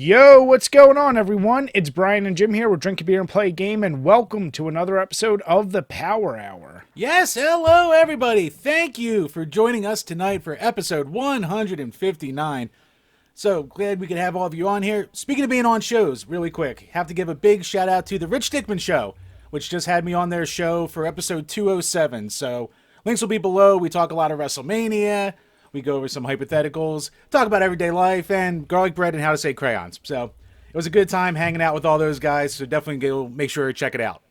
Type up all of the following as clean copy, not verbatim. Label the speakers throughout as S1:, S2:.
S1: Yo, what's going on, everyone? It's Brian and Jim here with Drink a Beer and Play a Game, and welcome to another episode of the Power Hour.
S2: Yes, hello, everybody. Thank you for joining us tonight for episode 159. So glad we could have all of you on here. Speaking of being on shows, really quick, have to give a big shout out to the Rich Dickman Show, which just had me on their show for episode 207. So links will be below. We talk a lot of WrestleMania. We go over some hypotheticals, talk about everyday life, and garlic bread and how to say crayons. So it was a good time hanging out with all those guys, so definitely go make sure to check it out.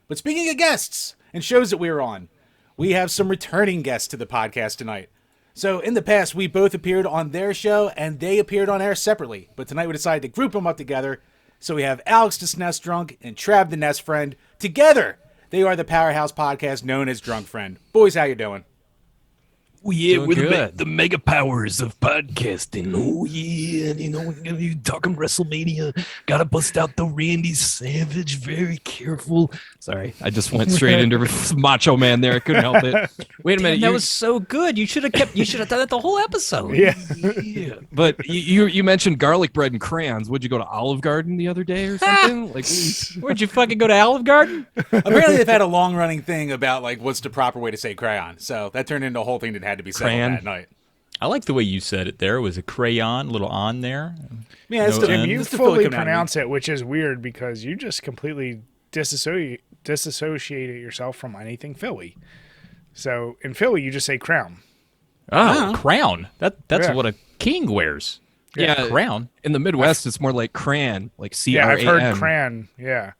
S2: But speaking of guests and shows that we were on, we have some returning guests to the podcast tonight. So in the past, we both appeared on their show, and they appeared on ours separately. But tonight we decided to group them up together. So we have Alex the SNES Drunk and Trav the NES Friend. Together, they are the powerhouse podcast known as Drunk Friend. Boys, how you doing?
S3: Oh, yeah,
S4: Doing
S3: we're the mega powers of podcasting. Oh, yeah, you talking WrestleMania. Gotta bust out the Randy Savage. Very careful. Sorry, I just went straight into Macho Man there. I couldn't help it. Wait a minute.
S4: That was so good. You should have done that the whole episode.
S3: Yeah. But you mentioned garlic bread and crayons. Would you go to Olive Garden the other day or something?
S4: Where'd you fucking go to Olive Garden?
S2: Apparently they've had a long-running thing about like what's the proper way to say crayon. So that turned into a whole thing that had to be said that night.
S4: I like the way you said it there. It was a crayon, a little on there.
S2: Yeah, it's
S1: Jim, you fully pronounce it, which is weird because you just completely disassociated yourself from anything Philly. So in Philly, you just say crown.
S4: Oh, crown. That's what a king wears.
S3: Yeah,
S4: crown.
S3: In the Midwest, it's more like crayon, like C-R-A-N.
S1: Yeah, I've heard crayon, yeah.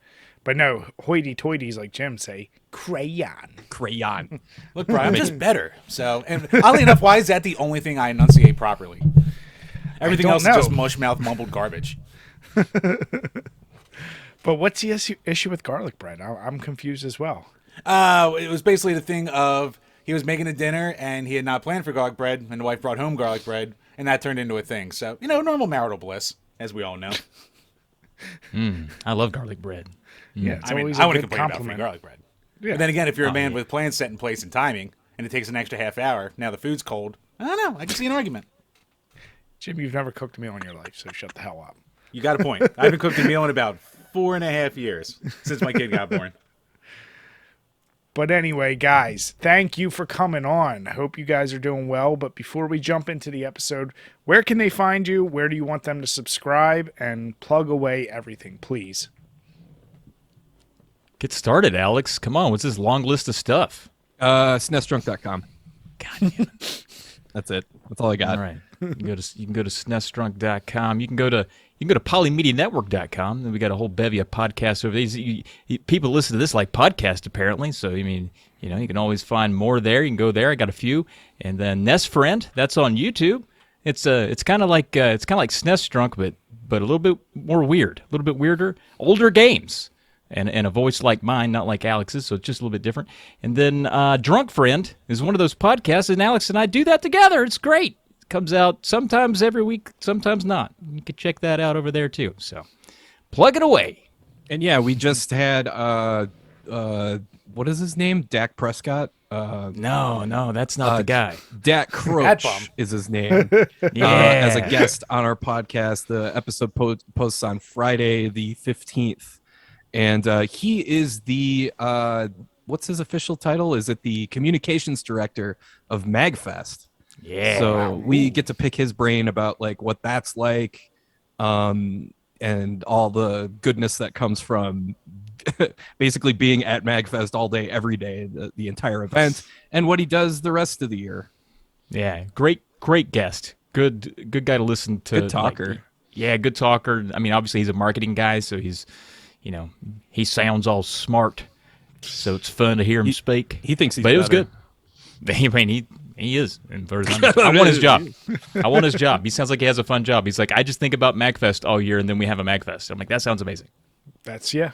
S1: But no, hoity-toities like Jim say crayon.
S3: Crayon.
S2: Look, Brian, I'm just better. So, and oddly enough, why is that the only thing I enunciate properly? Everything else is just mush-mouth mumbled garbage.
S1: But what's the issue with garlic bread? I'm confused as well.
S2: It was basically the thing of he was making a dinner and he had not planned for garlic bread, and the wife brought home garlic bread, and that turned into a thing. So, normal marital bliss, as we all know.
S4: I love garlic bread.
S1: Yeah, it's
S2: I
S1: always
S2: wouldn't
S1: a good
S2: complain about free
S1: compliment.
S2: garlic bread.
S1: Yeah.
S2: But then again, if you're a man with plans set in place and timing, and it takes an extra half hour, now the food's cold, I don't know. I can see an argument.
S1: Jim, you've never cooked a meal in your life, so shut the hell up.
S2: You got a point. I haven't cooked a meal in about 4.5 years since my kid got born.
S1: But anyway, guys, thank you for coming on. I hope you guys are doing well. But before we jump into the episode, where can they find you? Where do you want them to subscribe? And plug away everything, please.
S4: Get started, Alex. Come on. What's this long list of stuff?
S3: SNESDrunk.com.
S4: God damn it.
S3: That's it. That's all I got.
S4: All right. You can go to SNESDrunk.com. You can go to PolymediaNetwork.com. We got a whole bevy of podcasts over there. People listen to this like podcast, apparently. So I mean, you can always find more there. You can go there. I got a few, and then NES Friend. That's on YouTube. It's kind of like SNES Drunk, but a little bit more weird, a little bit weirder, older games. And a voice like mine, not like Alex's, so it's just a little bit different. And then Drunk Friend is one of those podcasts, and Alex and I do that together. It's great. It comes out sometimes every week, sometimes not. You can check that out over there, too. So plug it away.
S3: And yeah, we just had, what is his name? Dak Prescott?
S4: No, that's not the guy.
S3: Dak Croach is his name. As a guest on our podcast. The episode posts on Friday the 15th. And he is the, what's his official title? Is it the communications director of MagFest?
S4: Yeah.
S3: So we get to pick his brain about like what that's like, and all the goodness that comes from basically being at MagFest all day, every day, the entire event, and what he does the rest of the year.
S4: Yeah, great guest. Good guy to listen to.
S3: Good talker.
S4: Good talker. I mean, obviously he's a marketing guy, so he's. He sounds all smart, so it's fun to hear him speak.
S3: He thinks he's
S4: but
S3: better.
S4: It was good. I mean, he is. And for I want his job. I want his job. He sounds like he has a fun job. He's like, I just think about MagFest all year, and then we have a MagFest. I'm like, that sounds amazing.
S1: That's a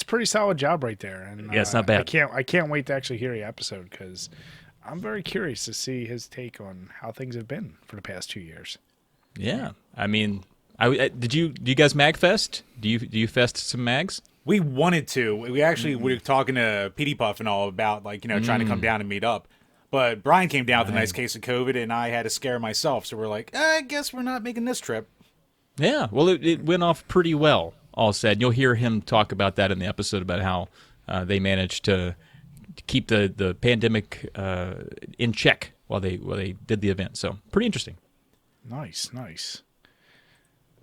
S1: pretty solid job right there. And
S4: yeah, it's not bad.
S1: I can't wait to actually hear the episode because I'm very curious to see his take on how things have been for the past 2 years.
S4: Yeah, I mean. Do you guys MagFest? Do you fest some mags?
S2: We wanted to. We actually were talking to Petey Puff and all about trying to come down and meet up. But Brian came down with a nice case of COVID, and I had to scare myself. So we're like, I guess we're not making this trip.
S4: Yeah, well, it went off pretty well, all said. You'll hear him talk about that in the episode about how they managed to keep the pandemic in check while they did the event. So pretty interesting.
S1: Nice.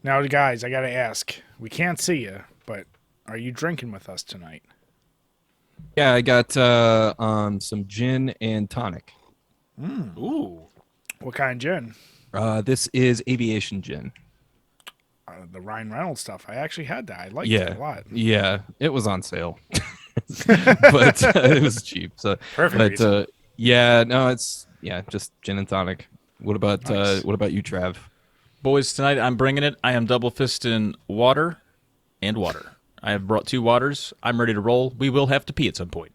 S1: Now, guys, I got to ask. We can't see you, but are you drinking with us tonight?
S3: Yeah, I got some gin and tonic.
S2: Ooh.
S1: What kind of gin?
S3: This is aviation gin.
S1: The Ryan Reynolds stuff. I actually had that. I liked it a lot.
S3: Yeah, it was on sale, but it was cheap. So
S2: Perfect.
S3: But it's just gin and tonic. What about you, Trav?
S4: Boys, tonight I'm bringing it. I am double fisting water and water. I have brought 2 waters. I'm ready to roll. We will have to pee at some point.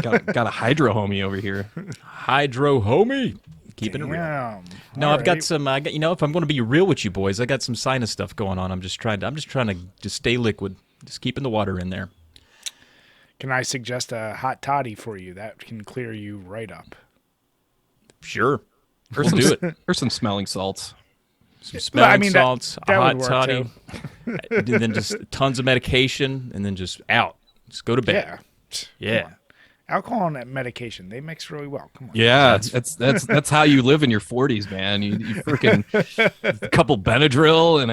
S3: Got a hydro homie over here.
S4: Hydro homie. Keeping it real. No, I've got some. If I'm going to be real with you boys, I got some sinus stuff going on. I'm just trying to stay liquid, just keeping the water in there.
S1: Can I suggest a hot toddy for you? That can clear you right up.
S4: Sure,
S3: Or
S4: we'll do it.
S3: Or some smelling salts.
S4: Some smelling salts,
S1: that
S4: a hot
S1: would work
S4: toddy,
S1: too.
S4: and then just tons of medication, and then just out. Just go to bed. Yeah.
S1: Alcohol and medication, they mix really well. Come on.
S3: Yeah, that's how you live in your 40s, man. You freaking a couple Benadryl and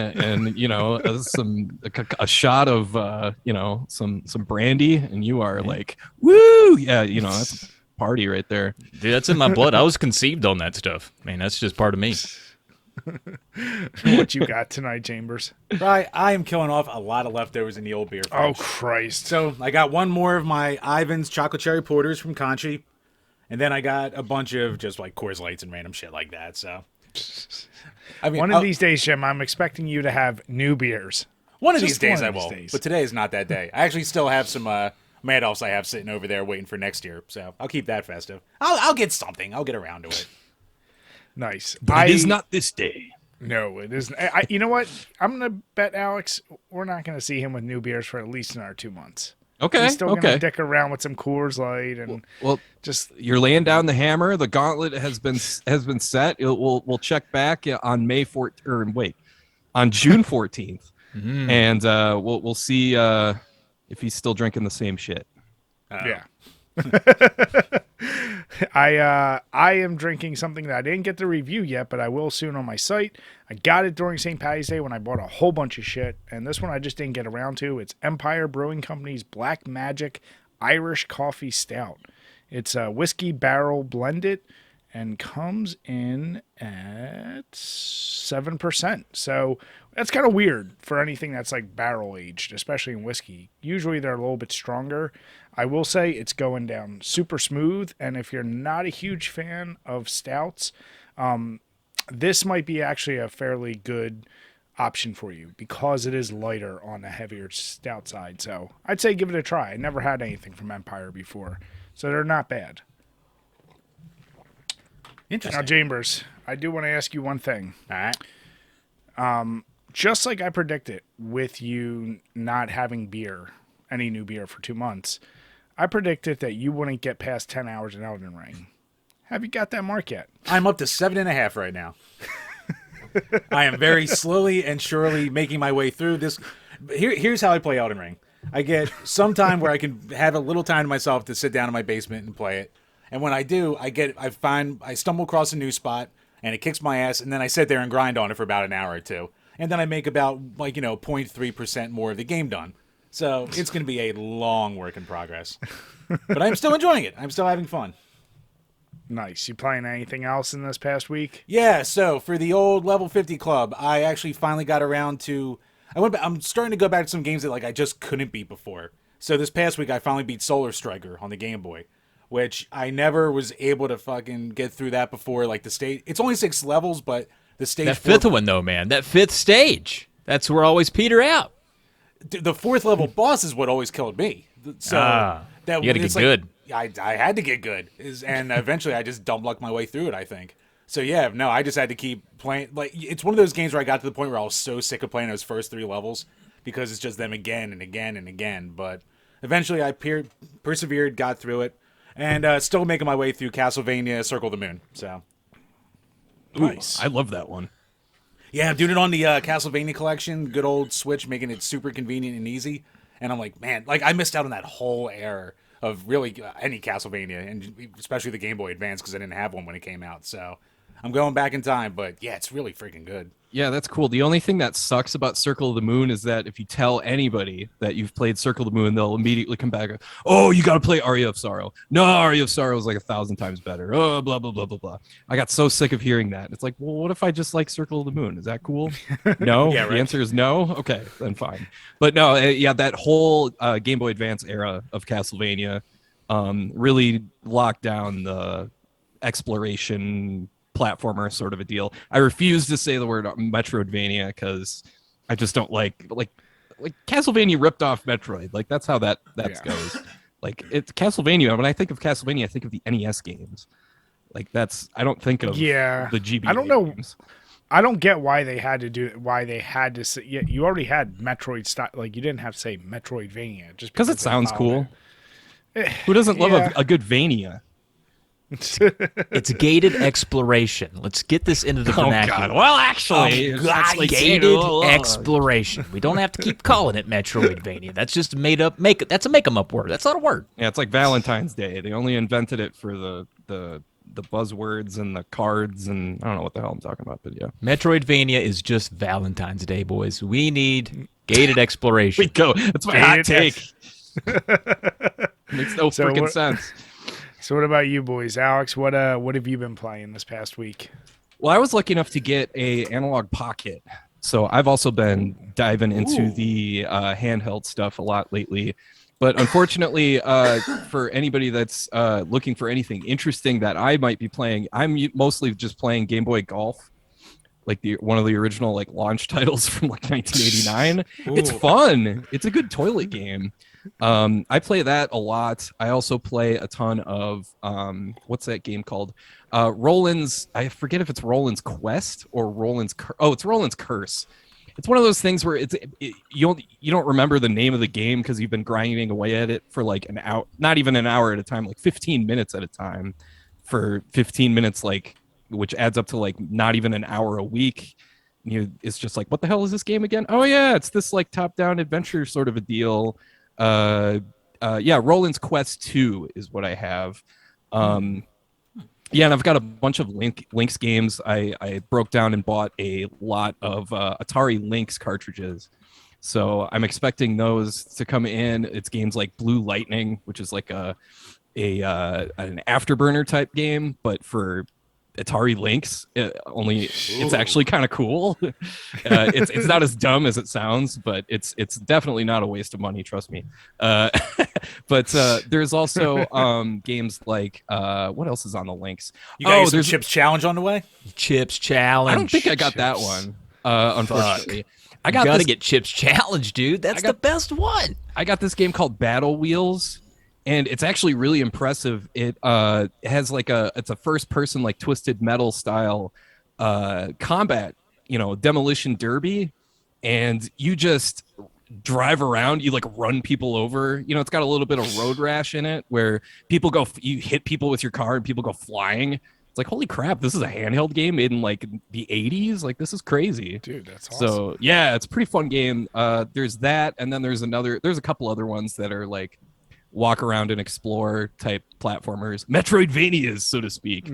S3: a shot of some brandy, and you are like, woo! Yeah, that's a party right there.
S4: Dude, that's in my blood. I was conceived on that stuff. Man, that's just part of me.
S1: What you got tonight, Chambers?
S2: Right, I am killing off a lot of leftovers in the old beer fridge.
S1: Oh, Christ.
S2: So I got one more of my Ivan's chocolate cherry porters from Conchi, and then I got a bunch of just like Coors Lights and random shit like that. So, I mean,
S1: one of these days, Jim, I'm expecting you to have new beers.
S2: One of
S1: Just
S2: these days
S1: one
S2: I
S1: of these
S2: will,
S1: days.
S2: but today is not that day. I actually still have some Madoffs I have sitting over there waiting for next year, so I'll keep that festive. I'll get something. I'll get around to it.
S1: Nice.
S3: But it is not this day.
S1: No, it isn't. You know what? I'm going to bet Alex we're not going to see him with new beers for at least another 2 months.
S3: Okay.
S1: He's still going to dick around with some Coors Light and just.
S3: You're laying down the hammer. The gauntlet has been set. We'll check back on on June 14th, and we'll see if he's still drinking the same shit.
S1: Yeah. I am drinking something that I didn't get to review yet, but I will soon on my site. I got it during St. Patty's Day when I bought a whole bunch of shit, and this one I just didn't get around to. It's Empire Brewing Company's Black Magic Irish Coffee Stout. It's a whiskey barrel blended and comes in at 7%. So that's kind of weird for anything that's like barrel aged, especially in whiskey. Usually they're a little bit stronger. I will say it's going down super smooth, and if you're not a huge fan of stouts, this might be actually a fairly good option for you because it is lighter on the heavier stout side. So I'd say give it a try. I never had anything from Empire before, so they're not bad.
S2: Interesting.
S1: Now, Chambers, I do want to ask you one thing.
S2: All right.
S1: Just like I predicted with you not having any new beer for 2 months, I predicted that you wouldn't get past 10 hours in Elden Ring. Have you got that mark yet?
S2: I'm up to 7.5 right now. I am very slowly and surely making my way through this. Here's how I play Elden Ring. I get some time where I can have a little time to myself to sit down in my basement and play it. And when I do, I stumble across a new spot and it kicks my ass, and then I sit there and grind on it for about an hour or two. And then I make about 0.3% more of the game done. So it's going to be a long work in progress. But I'm still enjoying it. I'm still having fun.
S1: Nice. You playing anything else in this past week?
S2: Yeah, so for the old level 50 club, I actually finally got around to... I'm starting to go back to some games that I just couldn't beat before. So this past week, I finally beat Solar Striker on the Game Boy, which I never was able to fucking get through that before. Like the stage... It's only 6 levels, but the stage...
S4: That fifth one, though, man. That 5th stage. That's where I always peter out.
S2: The 4th level boss is what always killed me. So
S4: you gotta get good.
S2: I had to get good, and eventually I just dumb lucked my way through it, I think. So yeah, no, I just had to keep playing. Like, it's one of those games where I got to the point where I was so sick of playing those first 3 levels because it's just them again and again and again. But eventually I persevered, got through it, and still making my way through Castlevania Circle of the Moon. So
S3: nice. I love that one.
S2: Yeah, I'm doing it on the Castlevania collection. Good old Switch, making it super convenient and easy. And I'm like, man, like I missed out on that whole era of really any Castlevania, and especially the Game Boy Advance because I didn't have one when it came out. So I'm going back in time, but yeah, it's really freaking good.
S3: Yeah, that's cool. The only thing that sucks about Circle of the Moon is that if you tell anybody that you've played Circle of the Moon, they'll immediately come back. Oh, you got to play Aria of Sorrow. No, Aria of Sorrow is like 1,000 times better. Oh, blah, blah, blah, blah, blah. I got so sick of hearing that. It's like, well, what if I just like Circle of the Moon? Is that cool? No?
S2: Yeah, right.
S3: The answer is no? Okay, then fine. But no, yeah, that whole Game Boy Advance era of Castlevania really locked down the exploration platformer sort of a deal. I refuse to say the word Metroidvania because I just don't like Castlevania ripped off Metroid. Like that's how that goes. Like it's Castlevania. When I think of Castlevania, I think of the NES games. Like that's I don't think of the GBA.
S1: I don't know.
S3: Games.
S1: I don't get why they had to do it. Why they had to say you already had Metroid style. Like you didn't have to say Metroidvania just
S3: because it sounds cool. Who doesn't love a good Vania?
S4: It's gated exploration. Let's get this into the vernacular.
S3: God. Well, actually,
S4: gated exploration. We don't have to keep calling it Metroidvania. That's just that's a make 'em up word. That's not a word.
S3: Yeah, it's like Valentine's Day. They only invented it for the buzzwords and the cards, and I don't know what the hell I'm talking about, but yeah.
S4: Metroidvania is just Valentine's Day, boys. We need gated exploration.
S3: We go. That's my hot take. Makes no freaking sense.
S1: So what about you boys? Alex, what have you been playing this past week?
S3: Well, I was lucky enough to get a analog pocket. So I've also been diving into the handheld stuff a lot lately. But unfortunately, for anybody that's looking for anything interesting that I might be playing, I'm mostly just playing Game Boy Golf, like one of the original like launch titles from like 1989. It's fun. It's a good toilet game. I play that a lot. I also play a ton of what's that game called? Roland's. I forget if it's Roland's Quest or Roland's. It's Roland's Curse. It's one of those things where you don't remember the name of the game because you've been grinding away at it for like an hour, not even an hour at a time, like 15 minutes at a time, for 15 minutes, like which adds up to like not even an hour a week. It's just like, what the hell is this game again? Oh yeah, it's this like top-down adventure sort of a deal. Roland's Quest 2 is what I have. And I've got a bunch of Lynx games. I broke down and bought a lot of Atari Lynx cartridges, so I'm expecting those to come in. It's games like Blue Lightning, which is like an Afterburner type game, but for Atari Lynx. It's actually kind of cool. It's not as dumb as it sounds, but it's definitely not a waste of money, trust me. But there's also games like what else is on the Lynx?
S2: There's Chips Challenge on the way.
S4: Chips Challenge.
S3: I don't think I got that one. Unfortunately, I got
S4: gotta get Chips Challenge, dude. That's the best one.
S3: I got this game called Battle Wheels. And it's actually really impressive. It has like it's a first person like Twisted Metal style combat, demolition derby, and you just drive around, you like run people over. It's got a little bit of road rash in it where you hit people with your car and people go flying. It's like, holy crap, this is a handheld game made in like the 80s. Like this is crazy.
S1: Dude, that's awesome.
S3: So yeah, it's a pretty fun game. There's that, and then there's a couple other ones that are like walk around and explore type platformers, Metroidvanias, so to speak,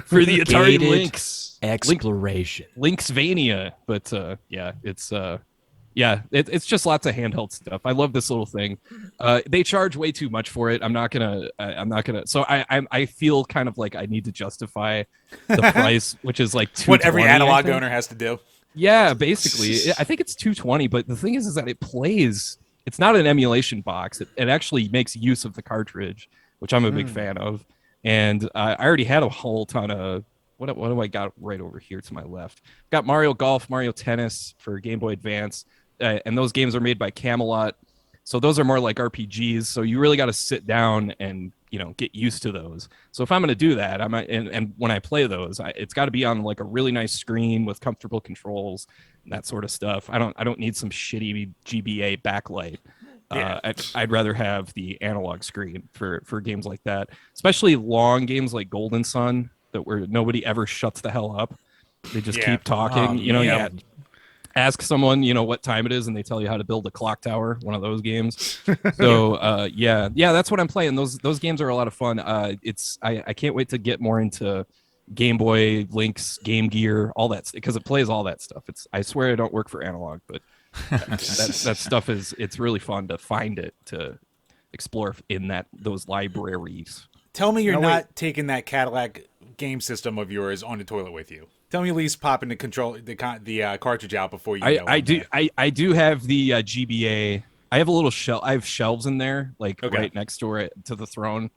S3: for the Atari Lynx
S4: exploration,
S3: Lynxvania. But it's just lots of handheld stuff. I love this little thing. They charge way too much for it. I'm not gonna. So I feel kind of like I need to justify the price, which is like $220.
S2: What every analog owner has to do.
S3: Yeah, basically, I think it's $220. But the thing is that it plays. It's not an emulation box. It actually makes use of the cartridge, which I'm a big fan of. And I already had a whole ton of what do I got right over here to my left? Got Mario Golf, Mario Tennis for Game Boy Advance, and those games are made by Camelot. So those are more like RPGs. So you really got to sit down and get used to those. So if I'm going to do that, and when I play those, it's got to be on like a really nice screen with comfortable controls. That sort of stuff. I don't need some shitty GBA backlight. Yeah. I'd rather have the analog screen for games like that, especially long games like Golden Sun where nobody ever shuts the hell up. They just keep talking. Ask someone, what time it is, and they tell you how to build a clock tower. One of those games. So yeah, that's what I'm playing. Those games are a lot of fun. I can't wait to get more into Game Boy, Link's, Game Gear, all that, because it plays all that stuff. I swear I don't work for analog, but that stuff it's really fun to find it, to explore in those libraries.
S2: Tell me you're not taking that Cadillac game system of yours on the toilet with you. Tell me at least popping the cartridge out before you go.
S3: I do have the GBA. I have a little shelf. I have shelves in there, right next door to the throne,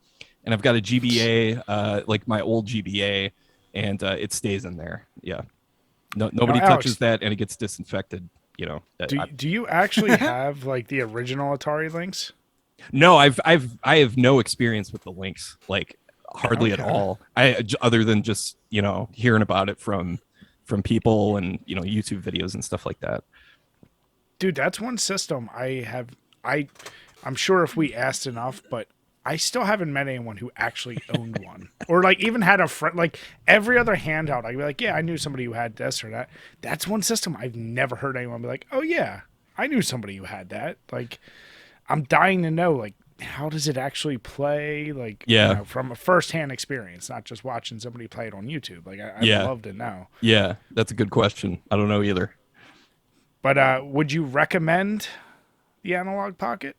S3: and I've got a GBA, like my old GBA, and it stays in there. Yeah, nobody touches that, and it gets disinfected.
S1: Do you actually have like the original Atari Lynx?
S3: No, I have no experience with the Lynx, hardly at all. Other than just hearing about it from people and YouTube videos and stuff like that.
S1: Dude, that's one system I'm sure if we asked enough, but I still haven't met anyone who actually owned one or even had a friend. Like every other handheld, I'd be like, yeah, I knew somebody who had this or that. That's one system I've never heard anyone be like, oh yeah, I knew somebody who had that. I'm dying to know, how does it actually play? From a first-hand experience, not just watching somebody play it on YouTube. I'd love to know.
S3: Yeah, that's a good question. I don't know either.
S1: But would you recommend the Analog Pocket?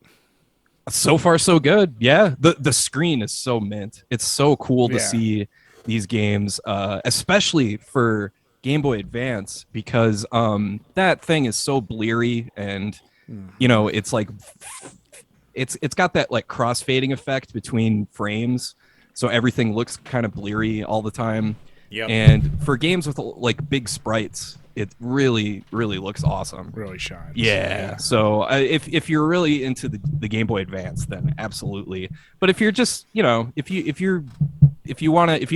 S3: So far, so good. Yeah, the screen is so mint. It's so cool to see these games, especially for Game Boy Advance, because that thing is so bleary and it's it's got that cross-fading effect between frames, so everything looks kind of bleary all the time.
S2: Yep.
S3: And for games with big sprites, it really, really looks awesome.
S1: Really shines.
S3: Yeah. So if you're really into the Game Boy Advance, then absolutely. But if you're just if you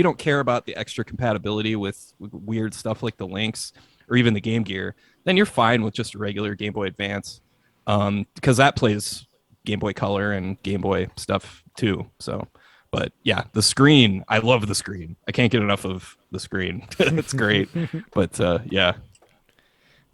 S3: don't care about the extra compatibility with weird stuff like the Lynx or even the Game Gear, then you're fine with just a regular Game Boy Advance, because that plays Game Boy Color and Game Boy stuff too. So, but yeah, the screen, I love the screen. I can't get enough of the screen. It's great. But yeah.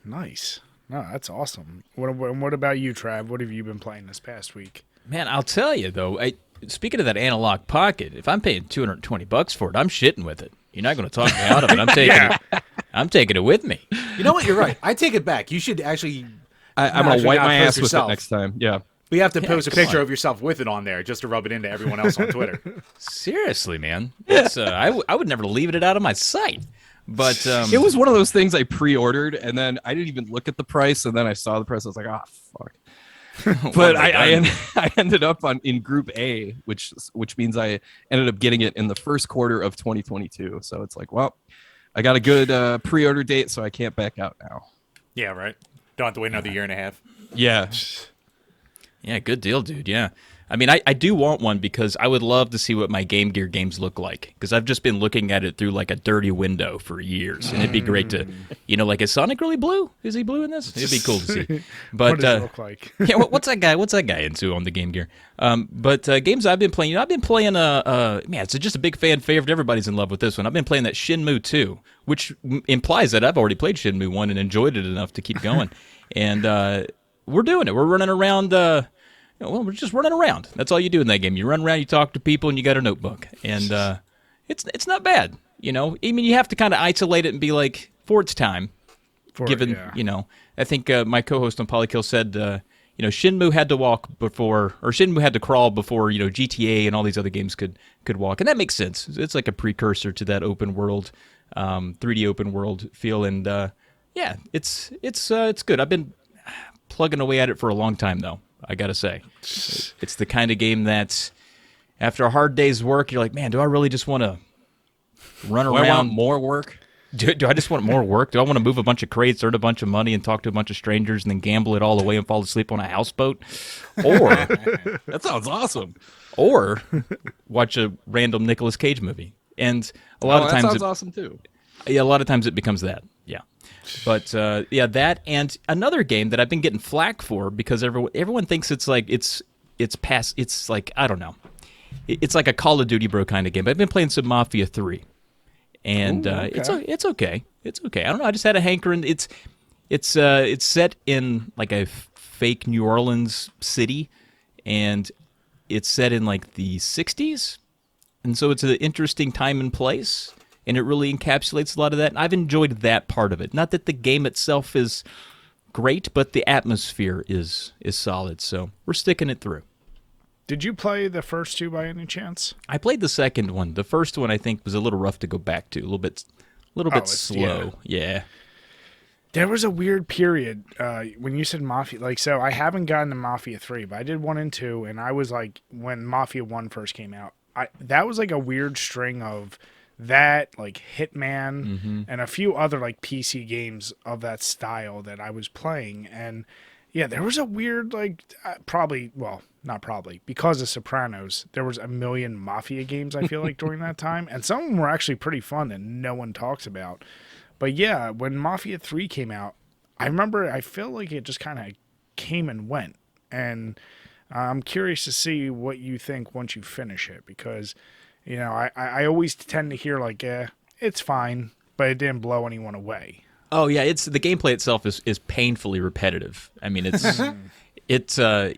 S1: Nice. No, that's awesome. What about you, Trav? What have you been playing this past week?
S4: Man, I'll tell you though. Speaking of that Analog Pocket, if I'm paying $220 for it, I'm shitting with it. You're not going to talk me out of it. I'm taking it. I'm taking it with me.
S2: You know what? You're right. I take it back. You should actually.
S3: I'm gonna wipe my ass with it next time. Yeah.
S2: We have to post a picture of yourself with it on there just to rub it into everyone else on Twitter.
S4: Seriously, man. It's, I would never leave it out of my sight. But
S3: it was one of those things I pre-ordered, and then I didn't even look at the price, and then I saw the price. I was like, oh, fuck. But I ended up in Group A, which means I ended up getting it in the first quarter of 2022. So it's like, well, I got a good pre-order date, so I can't back out now.
S2: Yeah, right. Don't have to wait another year and a half.
S3: Yeah.
S4: Yeah, good deal, dude. Yeah. I mean, I do want one because I would love to see what my Game Gear games look like, because I've just been looking at it through a dirty window for years, and it'd be great to, is Sonic really blue? Is he blue in this? It'd be cool to see. But
S1: what does it look like?
S4: Yeah, what's that guy into on the Game Gear? But games I've been playing, man, it's just a big fan favorite. Everybody's in love with this one. I've been playing that Shenmue 2, which implies that I've already played Shenmue 1 and enjoyed it enough to keep going. And we're doing it. We're running around. We're just running around. That's all you do in that game. You run around, you talk to people, and you got a notebook. And it's not bad. I mean, you have to kind of isolate it and be like, for its time. I think my co-host on Polykill said, Shenmue had to Shenmue had to crawl before, GTA and all these other games could walk. And that makes sense. It's like a precursor to that open world, 3D open world feel. And it's good. I've been plugging away at it for a long time, though. I gotta say, it's the kind of game that after a hard day's work, you're like, man, do I really just want to run around?
S3: I want more work?
S4: Do I just want more work? Do I want to move a bunch of crates, earn a bunch of money, and talk to a bunch of strangers, and then gamble it all away and fall asleep on a houseboat? Or
S3: that sounds awesome.
S4: Or watch a random Nicolas Cage movie. And a lot of times
S3: that sounds awesome too.
S4: Yeah, a lot of times it becomes that. Yeah. But that and another game that I've been getting flack for because everyone thinks it's like it's like, I don't know, it's like a Call of Duty bro kind of game. But I've been playing some Mafia 3, and it's okay. It's okay. I don't know. I just had a hankering. It's set in like a fake New Orleans city, and it's set in like the 60s, and so it's an interesting time and place, and it really encapsulates a lot of that. And I've enjoyed that part of it. Not that the game itself is great, but the atmosphere is solid. So we're sticking it through.
S1: Did you play the first two by any chance?
S4: I played the second one. The first one I think was a little rough to go back to. A little bit slow. Yeah.
S1: There was a weird period when you said Mafia. Like, so I haven't gotten to Mafia 3, but I did 1 and 2, and I was like, when Mafia 1 first came out, that was like a weird string of that, like Hitman, and a few other like PC games of that style that I was playing. And yeah, there was a weird, like, not probably, because of Sopranos, there was a million Mafia games, I feel like, during that time. And some of them were actually pretty fun that no one talks about. But yeah, when Mafia 3 came out, I feel like it just kind of came and went. And I'm curious to see what you think once you finish it, because, you know, I always tend to hear like, it's fine, but it didn't blow anyone away.
S4: Oh yeah, the gameplay itself is painfully repetitive. I mean, it's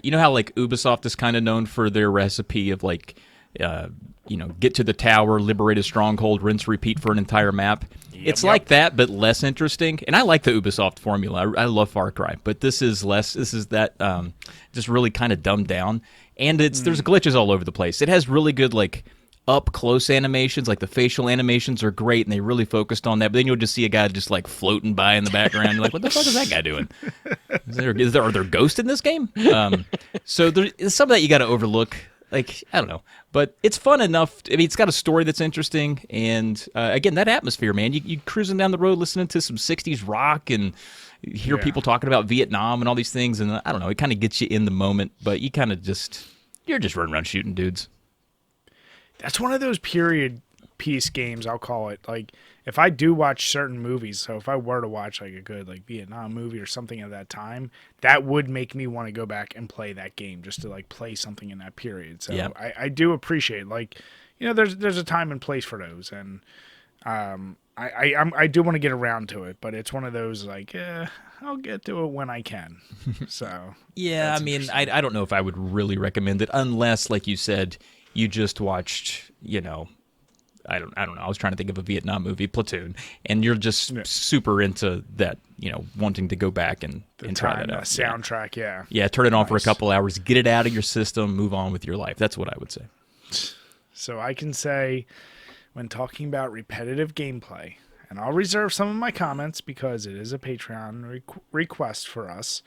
S4: you know how like Ubisoft is kind of known for their recipe of like, get to the tower, liberate a stronghold, rinse, repeat for an entire map. It's like that, but less interesting. And I like the Ubisoft formula. I love Far Cry, but this is less. This is that just really kind of dumbed down. And there's glitches all over the place. It has really good like up close animations, like the facial animations are great, and they really focused on that. But then you'll just see a guy just like floating by in the background. You're like, what the fuck is that guy doing? Are there ghosts in this game? So there's some of that you got to overlook. Like, I don't know. But it's fun enough. I mean, it's got a story that's interesting. And, again, that atmosphere, man. You cruising down the road listening to some 60s rock and hear people talking about Vietnam and all these things. And, I don't know, it kind of gets you in the moment. But you kind of you're just running around shooting dudes.
S1: That's one of those period piece games, I'll call it. Like, if I do watch certain movies, so if I were to watch like a good like Vietnam movie or something at that time, that would make me want to go back and play that game just to like play something in that period. So I do appreciate, like, you know, there's a time and place for those, and I do want to get around to it, but it's one of those like, I'll get to it when I can. So
S4: yeah, I mean, I don't know if I would really recommend it unless, like you said, you just watched, you know, I don't know. I was trying to think of a Vietnam movie, Platoon, and you're just super into that, you know, wanting to go back and try that out.
S1: Soundtrack,
S4: yeah. Turn it on for a couple hours, get it out of your system, move on with your life. That's what I would say.
S1: So I can say, when talking about repetitive gameplay, and I'll reserve some of my comments because it is a Patreon request for us.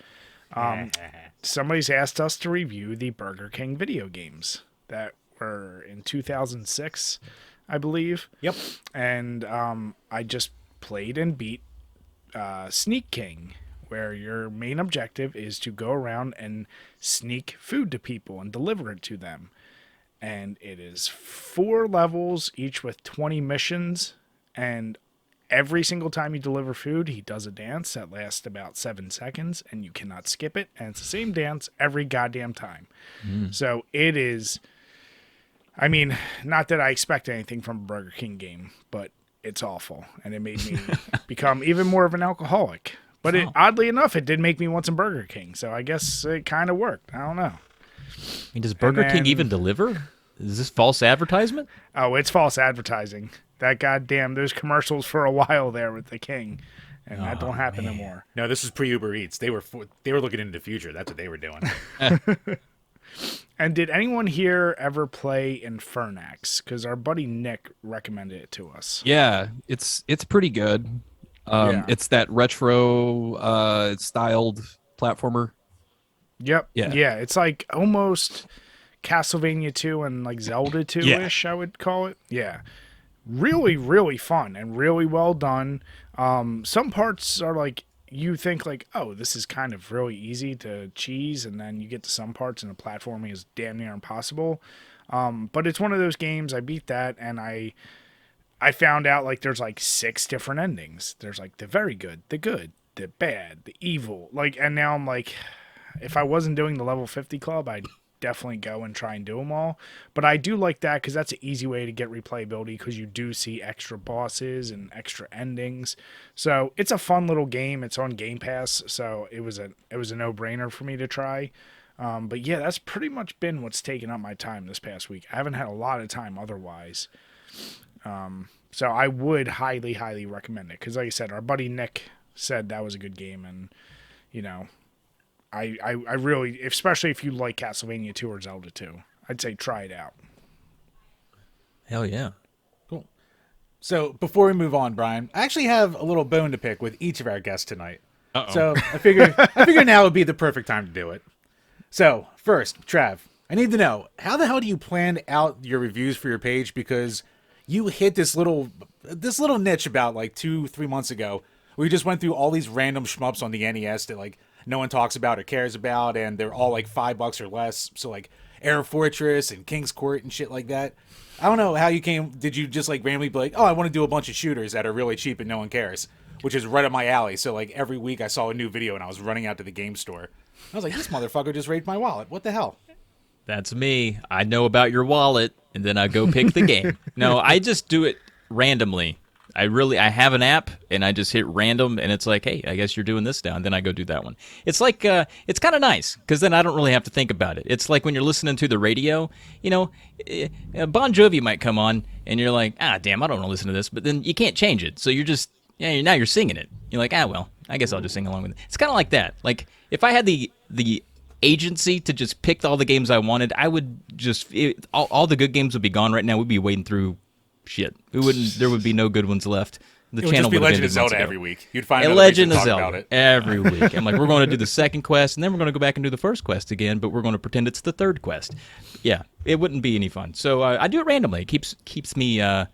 S1: Somebody's asked us to review the Burger King video games that were in 2006. I believe.
S2: Yep.
S1: And I just played and beat Sneak King, where your main objective is to go around and sneak food to people and deliver it to them. And it is 4 levels, each with 20 missions. And every single time you deliver food, he does a dance that lasts about 7 seconds, and you cannot skip it. And it's the same dance every goddamn time. So it is... I mean, not that I expect anything from a Burger King game, but it's awful. And it made me become even more of an alcoholic. But oddly enough, it did make me want some Burger King. So I guess it kind of worked. I don't know.
S4: I mean, does Burger King even deliver? Is this false advertisement?
S1: Oh, it's false advertising. That goddamn, those commercials for a while there with the King. And that don't happen anymore.
S2: No, this is pre-Uber Eats. They were looking into the future. That's what they were doing.
S1: And did anyone here ever play Infernax? Because our buddy Nick recommended it to us.
S3: Yeah, it's pretty good. It's that retro styled platformer.
S1: Yep. Yeah. It's like almost Castlevania 2 and like Zelda 2-ish, I would call it. Yeah. Really, really fun and really well done. Some parts are like, you think like, oh, this is kind of really easy to cheese, and then you get to some parts and the platforming is damn near impossible. But it's one of those games, I beat that, and I found out like there's like 6 different endings. There's like the very good, the bad, the evil. Like, and now I'm like, if I wasn't doing the level 50 club, I'd definitely go and try and do them all. But I do like that because that's an easy way to get replayability because you do see extra bosses and extra endings. So it's a fun little game. It's on Game Pass, so it was a no-brainer for me to try. But yeah, that's pretty much been what's taken up my time this past week. I haven't had a lot of time otherwise. So I would highly, highly recommend it. Because like I said, our buddy Nick said that was a good game. And, you know, I really, especially if you like Castlevania 2 or Zelda 2, I'd say try it out.
S4: Hell yeah.
S2: Cool. So before we move on, Brian, I actually have a little bone to pick with each of our guests tonight.
S3: Uh-oh.
S2: So I figure now would be the perfect time to do it. So first, Trav, I need to know, how the hell do you plan out your reviews for your page? Because you hit this little niche about like 2-3 months ago where you just went through all these random shmups on the NES that like no one talks about or cares about, and they're all like $5 or less. So like Air Fortress and King's Court and shit like that. I don't know how you came. Did you just like randomly be like, oh, I want to do a bunch of shooters that are really cheap and no one cares, which is right up my alley. So like every week I saw a new video and I was running out to the game store. I was like, this motherfucker just raped my wallet. What the hell?
S4: That's me. I know about your wallet, and then I go pick the game. No, I just do it randomly. I have an app, and I just hit random, and it's like, hey, I guess you're doing this now, and then I go do that one. It's like, it's kind of nice, because then I don't really have to think about it. It's like when you're listening to the radio, you know, Bon Jovi might come on, and you're like, damn, I don't want to listen to this, but then you can't change it, so you're just, now you're singing it. You're like, well, I guess I'll just sing along with it. It's kind of like that. Like, if I had the agency to just pick all the games I wanted, I would just, all the good games would be gone right now. We'd be wading through shit. There would be no good ones left.
S2: It would just be Legend of Zelda every week. You'd find
S4: a Legend of Zelda every week. I'm like, we're going to do the second quest, and then we're going to go back and do the first quest again, but we're going to pretend it's the third quest. Yeah, it wouldn't be any fun. So I do it randomly. It keeps me, I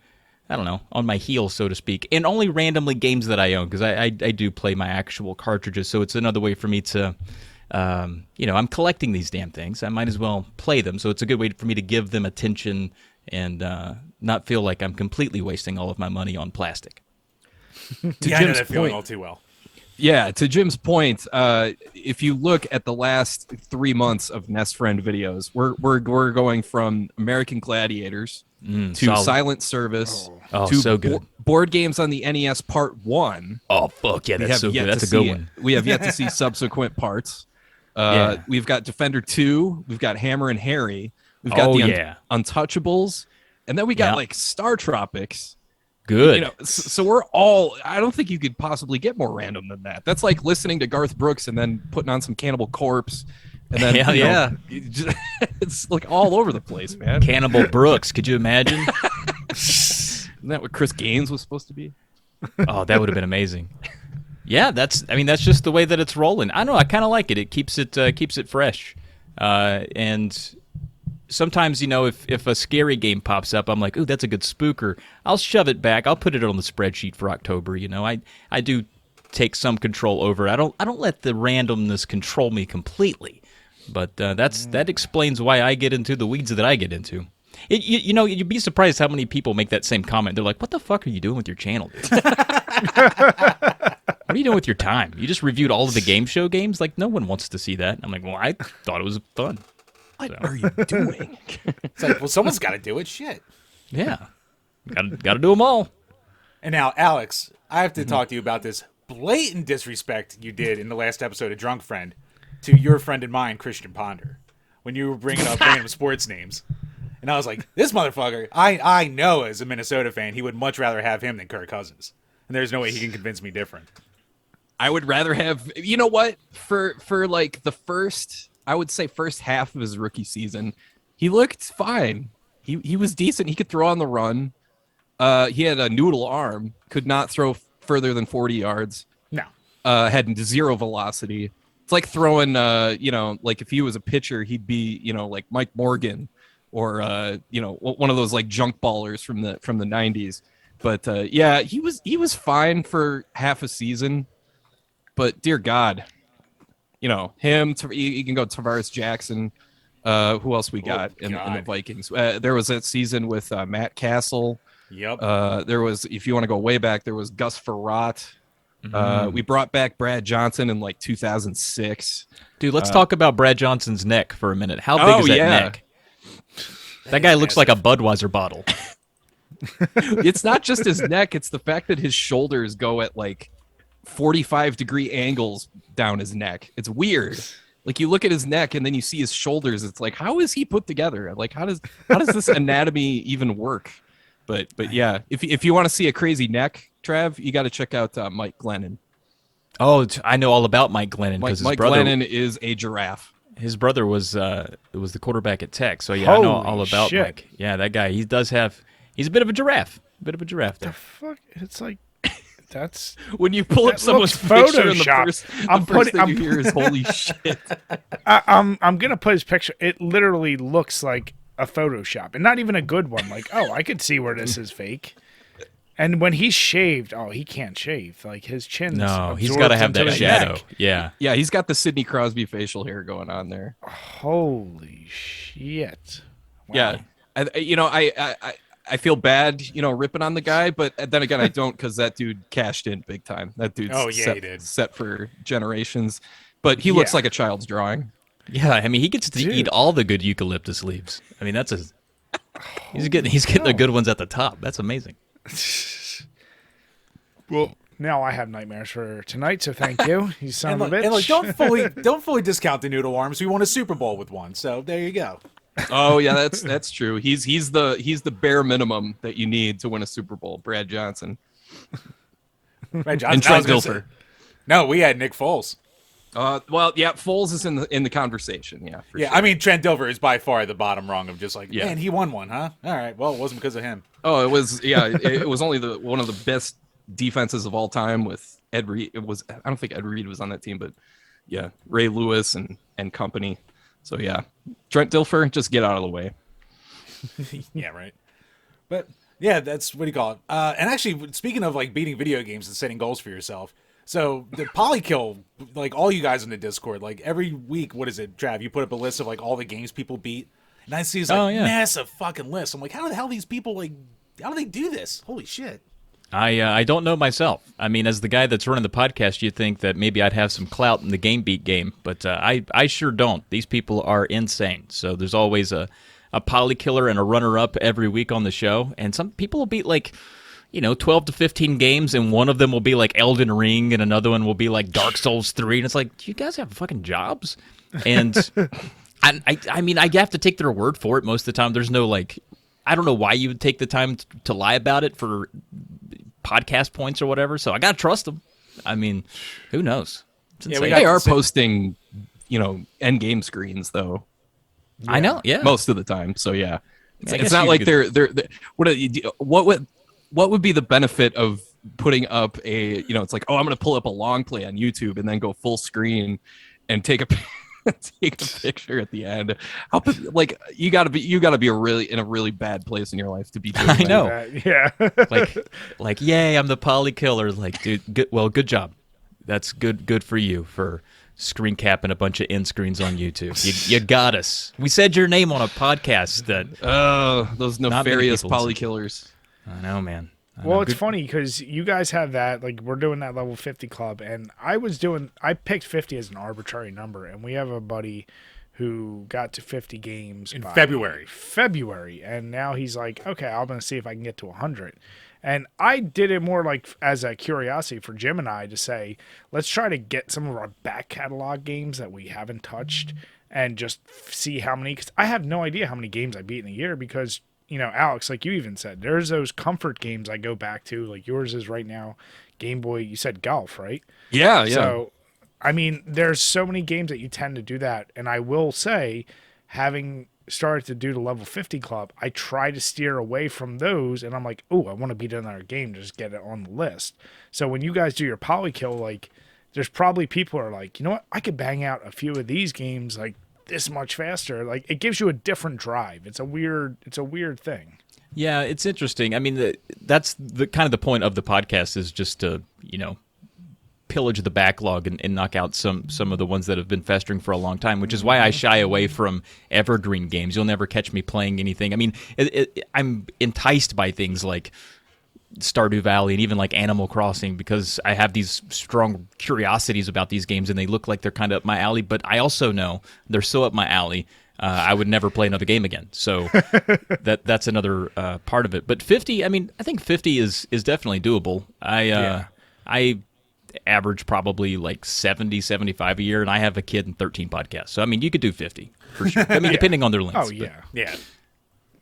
S4: don't know, on my heels, so to speak, and only randomly games that I own, because I do play my actual cartridges, so it's another way for me to, I'm collecting these damn things. I might as well play them, so it's a good way for me to give them attention and not feel like I'm completely wasting all of my money on plastic.
S2: I know that feeling all too well.
S3: Yeah, to Jim's point, if you look at the last 3 months of NES Friend videos, we're going from American Gladiators to
S4: solid.
S3: Silent Service
S4: to
S3: so good. Board games on the NES Part 1.
S4: Oh, fuck yeah, that's so good. That's a good one.
S3: We have yet to see subsequent parts. We've got Defender 2. We've got Hammer and Harry. We've got Untouchables. And then we got like Star Tropics.
S4: Good.
S3: You know, so we're all, I don't think you could possibly get more random than that. That's like listening to Garth Brooks and then putting on some Cannibal Corpse. And then, it's like all over the place, man.
S4: Cannibal Brooks, could you imagine?
S3: Isn't that what Chris Gaines was supposed to be?
S4: Oh, that would have been amazing. Yeah, that's just the way that it's rolling. I don't know, I kind of like it. It keeps it fresh. And sometimes, if a scary game pops up, I'm like, ooh, that's a good spooker. I'll shove it back. I'll put it on the spreadsheet for October. I do take some control over it. I don't let the randomness control me completely. But that explains why I get into the weeds that I get into. You'd be surprised how many people make that same comment. They're like, what the fuck are you doing with your channel, dude? What are you doing with your time? You just reviewed all of the game show games? Like, no one wants to see that. I'm like, well, I thought it was fun.
S3: What are you doing?
S2: It's like, well, someone's got to do it. Shit.
S4: Yeah. Got to do them all.
S2: And now, Alex, I have to talk to you about this blatant disrespect you did in the last episode of Drunk Friend to your friend and mine, Christian Ponder, when you were bringing up random sports names. And I was like, this motherfucker, I know as a Minnesota fan, he would much rather have him than Kirk Cousins. And there's no way he can convince me different.
S3: I would rather have, you know what, for like the first half of his rookie season, he looked fine. He was decent. He could throw on the run. He had a noodle arm, could not throw further than 40 yards.
S2: No.
S3: Had zero velocity. It's like throwing, like if he was a pitcher, he'd be, like Mike Morgan or, one of those like junk ballers from the 90s. But he was fine for half a season. But dear God, him, you can go Tavares Jackson. Who else we got in the Vikings? There was that season with Matt Castle.
S2: Yep.
S3: There was, if you want to go way back, there was Gus Farrat. We brought back Brad Johnson in like 2006.
S4: Dude, let's talk about Brad Johnson's neck for a minute. How big is that neck? That guy looks like a Budweiser bottle.
S3: It's not just his neck, it's the fact that his shoulders go at like 45-degree angles down his neck. It's weird. Like you look at his neck and then you see his shoulders. It's like, how is he put together? Like how does this anatomy even work? But yeah, if you want to see a crazy neck, Trav, you got to check out Mike Glennon.
S4: Oh, I know all about Mike Glennon because
S3: Mike Glennon is a giraffe.
S4: His brother was the quarterback at Tech, so yeah,
S1: Holy
S4: I know all about
S1: shit.
S4: Mike. Yeah, that guy. He's a bit of a giraffe. There.
S1: The fuck? It's like that's
S3: when you pull up
S1: that
S3: someone's
S1: looks
S3: picture and the
S1: photoshopped.
S3: first thing you hear is holy shit.
S1: I'm gonna put his picture. It literally looks like a Photoshop, and not even a good one. Like, oh, I could see where this is fake. And when he's shaved, he can't shave. Like his chin's
S4: No, he's got to have that shadow.
S1: Neck.
S4: Yeah.
S3: Yeah, he's got the Sidney Crosby facial hair going on there.
S1: Holy shit! Wow.
S3: Yeah, I feel bad, ripping on the guy, but then again, I don't because that dude cashed in big time. That dude's
S2: he did.
S3: set for generations. But he looks like a child's drawing.
S4: Yeah, I mean, he gets to eat all the good eucalyptus leaves. I mean, he's getting the good ones at the top. That's amazing.
S1: Well, now I have nightmares for tonight, so thank you. You son of a bitch.
S2: And look, don't fully discount the noodle arms. We won a Super Bowl with one, so there you go.
S3: Oh yeah, that's true. He's the bare minimum that you need to win a Super Bowl. Brad Johnson.
S2: Brad Johnson.
S3: And Trent Dilfer.
S2: No, we had Nick Foles.
S3: Well, yeah, Foles is in the conversation. Yeah, for sure.
S2: I mean, Trent Dilfer is by far the bottom rung of just like,
S3: Yeah.
S2: man, he won one, huh? All right, well, it wasn't because of him.
S3: Oh, it was. Yeah, it was only one of the best defenses of all time with Ed Reed. I don't think Ed Reed was on that team, but yeah, Ray Lewis and company. So yeah, Trent Dilfer, just get out of the way.
S2: Yeah, right. But yeah, that's what do you call it? And actually, speaking of like beating video games and setting goals for yourself, so the Polykill, like all you guys in the Discord, like every week, what is it, Trav? You put up a list of like all the games people beat, and I see this like massive fucking list. I'm like, how the hell these people how do they do this? Holy shit!
S4: I don't know myself. I mean, as the guy that's running the podcast, you'd think that maybe I'd have some clout in the game beat game, but I sure don't. These people are insane. So there's always a Polykiller and a runner-up every week on the show, and some people will beat like 12 to 15 games, and one of them will be like Elden Ring, and another one will be like Dark Souls 3, and it's like, do you guys have fucking jobs? And I mean, I have to take their word for it most of the time. There's no like, I don't know why you would take the time to lie about it for podcast points or whatever, so I gotta trust them. I mean, who knows?
S3: They are posting, end game screens though.
S4: Yeah. I know, yeah,
S3: most of the time. So yeah, it's not like they're what would be the benefit of putting up it's like, oh, I'm going to pull up a long play on YouTube and then go full screen and take a picture at the end. You got to be in a really bad place in your life to be doing
S4: I know.
S1: That. Yeah.
S4: like, yay, I'm the Polykiller. Like, dude, good job. That's good for you for screen capping a bunch of end screens on YouTube. You got us. We said your name on a podcast that
S3: those nefarious Polykillers.
S4: I know, man.
S1: Well, it's funny because you guys have that, like, we're doing that level 50 club, and I picked 50 as an arbitrary number, and we have a buddy who got to 50 games
S2: in
S1: by
S2: February,
S1: and now he's like, okay, I'm going to see if I can get to 100. And I did it more like as a curiosity for Jim and I to say, let's try to get some of our back catalog games that we haven't touched and just see how many, because I have no idea how many games I beat in a year because, Alex, like you even said, there's those comfort games I go back to, like yours is right now, Game Boy, you said golf, right?
S3: Yeah.
S1: So, I mean, there's so many games that you tend to do that. And I will say, having started to do the level 50 club, I try to steer away from those. And I'm like, oh, I want to beat another game, just get it on the list. So when you guys do your Polykill, like, there's probably people who are like, you know what, I could bang out a few of these games, like, this much faster. Like, it gives you a different drive. It's a weird thing.
S4: Yeah, it's interesting. I mean, that's the kind of the point of the podcast is just to, pillage the backlog and knock out some of the ones that have been festering for a long time, which is why I shy away from evergreen games. You'll never catch me playing anything. I mean, I'm enticed by things like Stardew Valley and even like Animal Crossing, because I have these strong curiosities about these games and they look like they're kind of up my alley. But I also know they're so up my alley, I would never play another game again. So that's another part of it. But 50, I mean, I think 50 is definitely doable. I average probably like 70, 75 a year, and I have a kid and 13 podcasts. So, I mean, you could do 50 for sure. I mean, depending on their lengths.
S1: Oh, yeah.
S2: Yeah.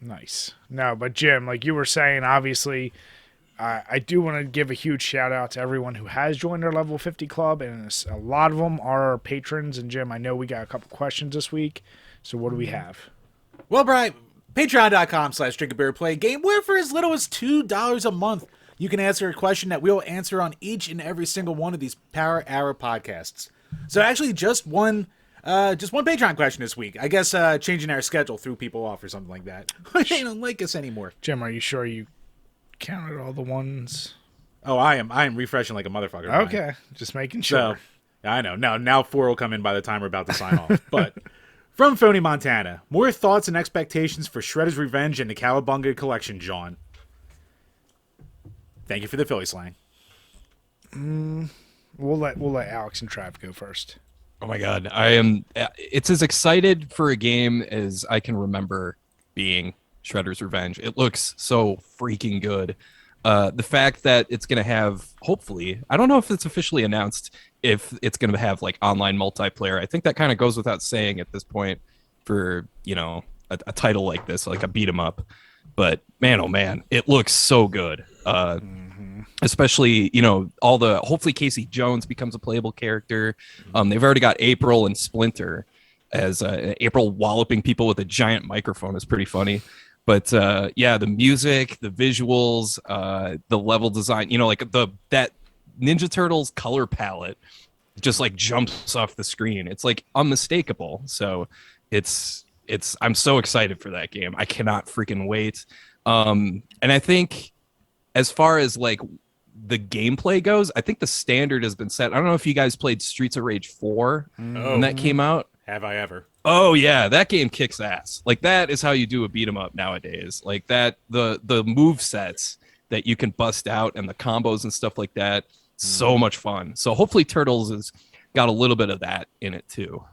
S1: Nice. No, but Jim, like you were saying, obviously, I do want to give a huge shout out to everyone who has joined our Level 50 club, and a lot of them are our patrons. And Jim, I know we got a couple questions this week, so what do we have?
S2: Well, Brian, patreon.com/DrinkABeerandPlayAGame, where for as little as $2 a month, you can answer a question that we'll answer on each and every single one of these Power Hour podcasts. So actually, just one Patreon question this week. I guess changing our schedule threw people off or something like that. They don't like us anymore.
S1: Jim, are you sure you counted all the ones?
S2: Oh, I am refreshing like a motherfucker.
S1: Okay, just making sure.
S2: So, I know. Now 4 will come in by the time we're about to sign off. But from Phony Montana, more thoughts and expectations for Shredder's Revenge and the Cowabunga Collection, John. Thank you for the Philly slang.
S1: We'll let Alex and Trav go first.
S3: Oh my God, it's as excited for a game as I can remember being. Shredder's Revenge. It looks so freaking good. The fact that it's going to have, hopefully, I don't know if it's officially announced, if it's going to have like online multiplayer. I think that kind of goes without saying at this point for, a title like this, like a beat 'em up. But man, oh man, it looks so good. Especially, hopefully Casey Jones becomes a playable character. They've already got April and Splinter, as April walloping people with a giant microphone is pretty funny. But the music, the visuals, the level design, that Ninja Turtles color palette just like jumps off the screen. It's like unmistakable. So I'm so excited for that game. I cannot freaking wait. And I think as far as like the gameplay goes, I think the standard has been set. I don't know if you guys played Streets of Rage 4 when that came out.
S2: Have I ever?
S3: Oh yeah, that game kicks ass. Like that is how you do a beat 'em up nowadays. Like that, the move sets that you can bust out and the combos and stuff like that. So much fun. So hopefully Turtles has got a little bit of that in it too.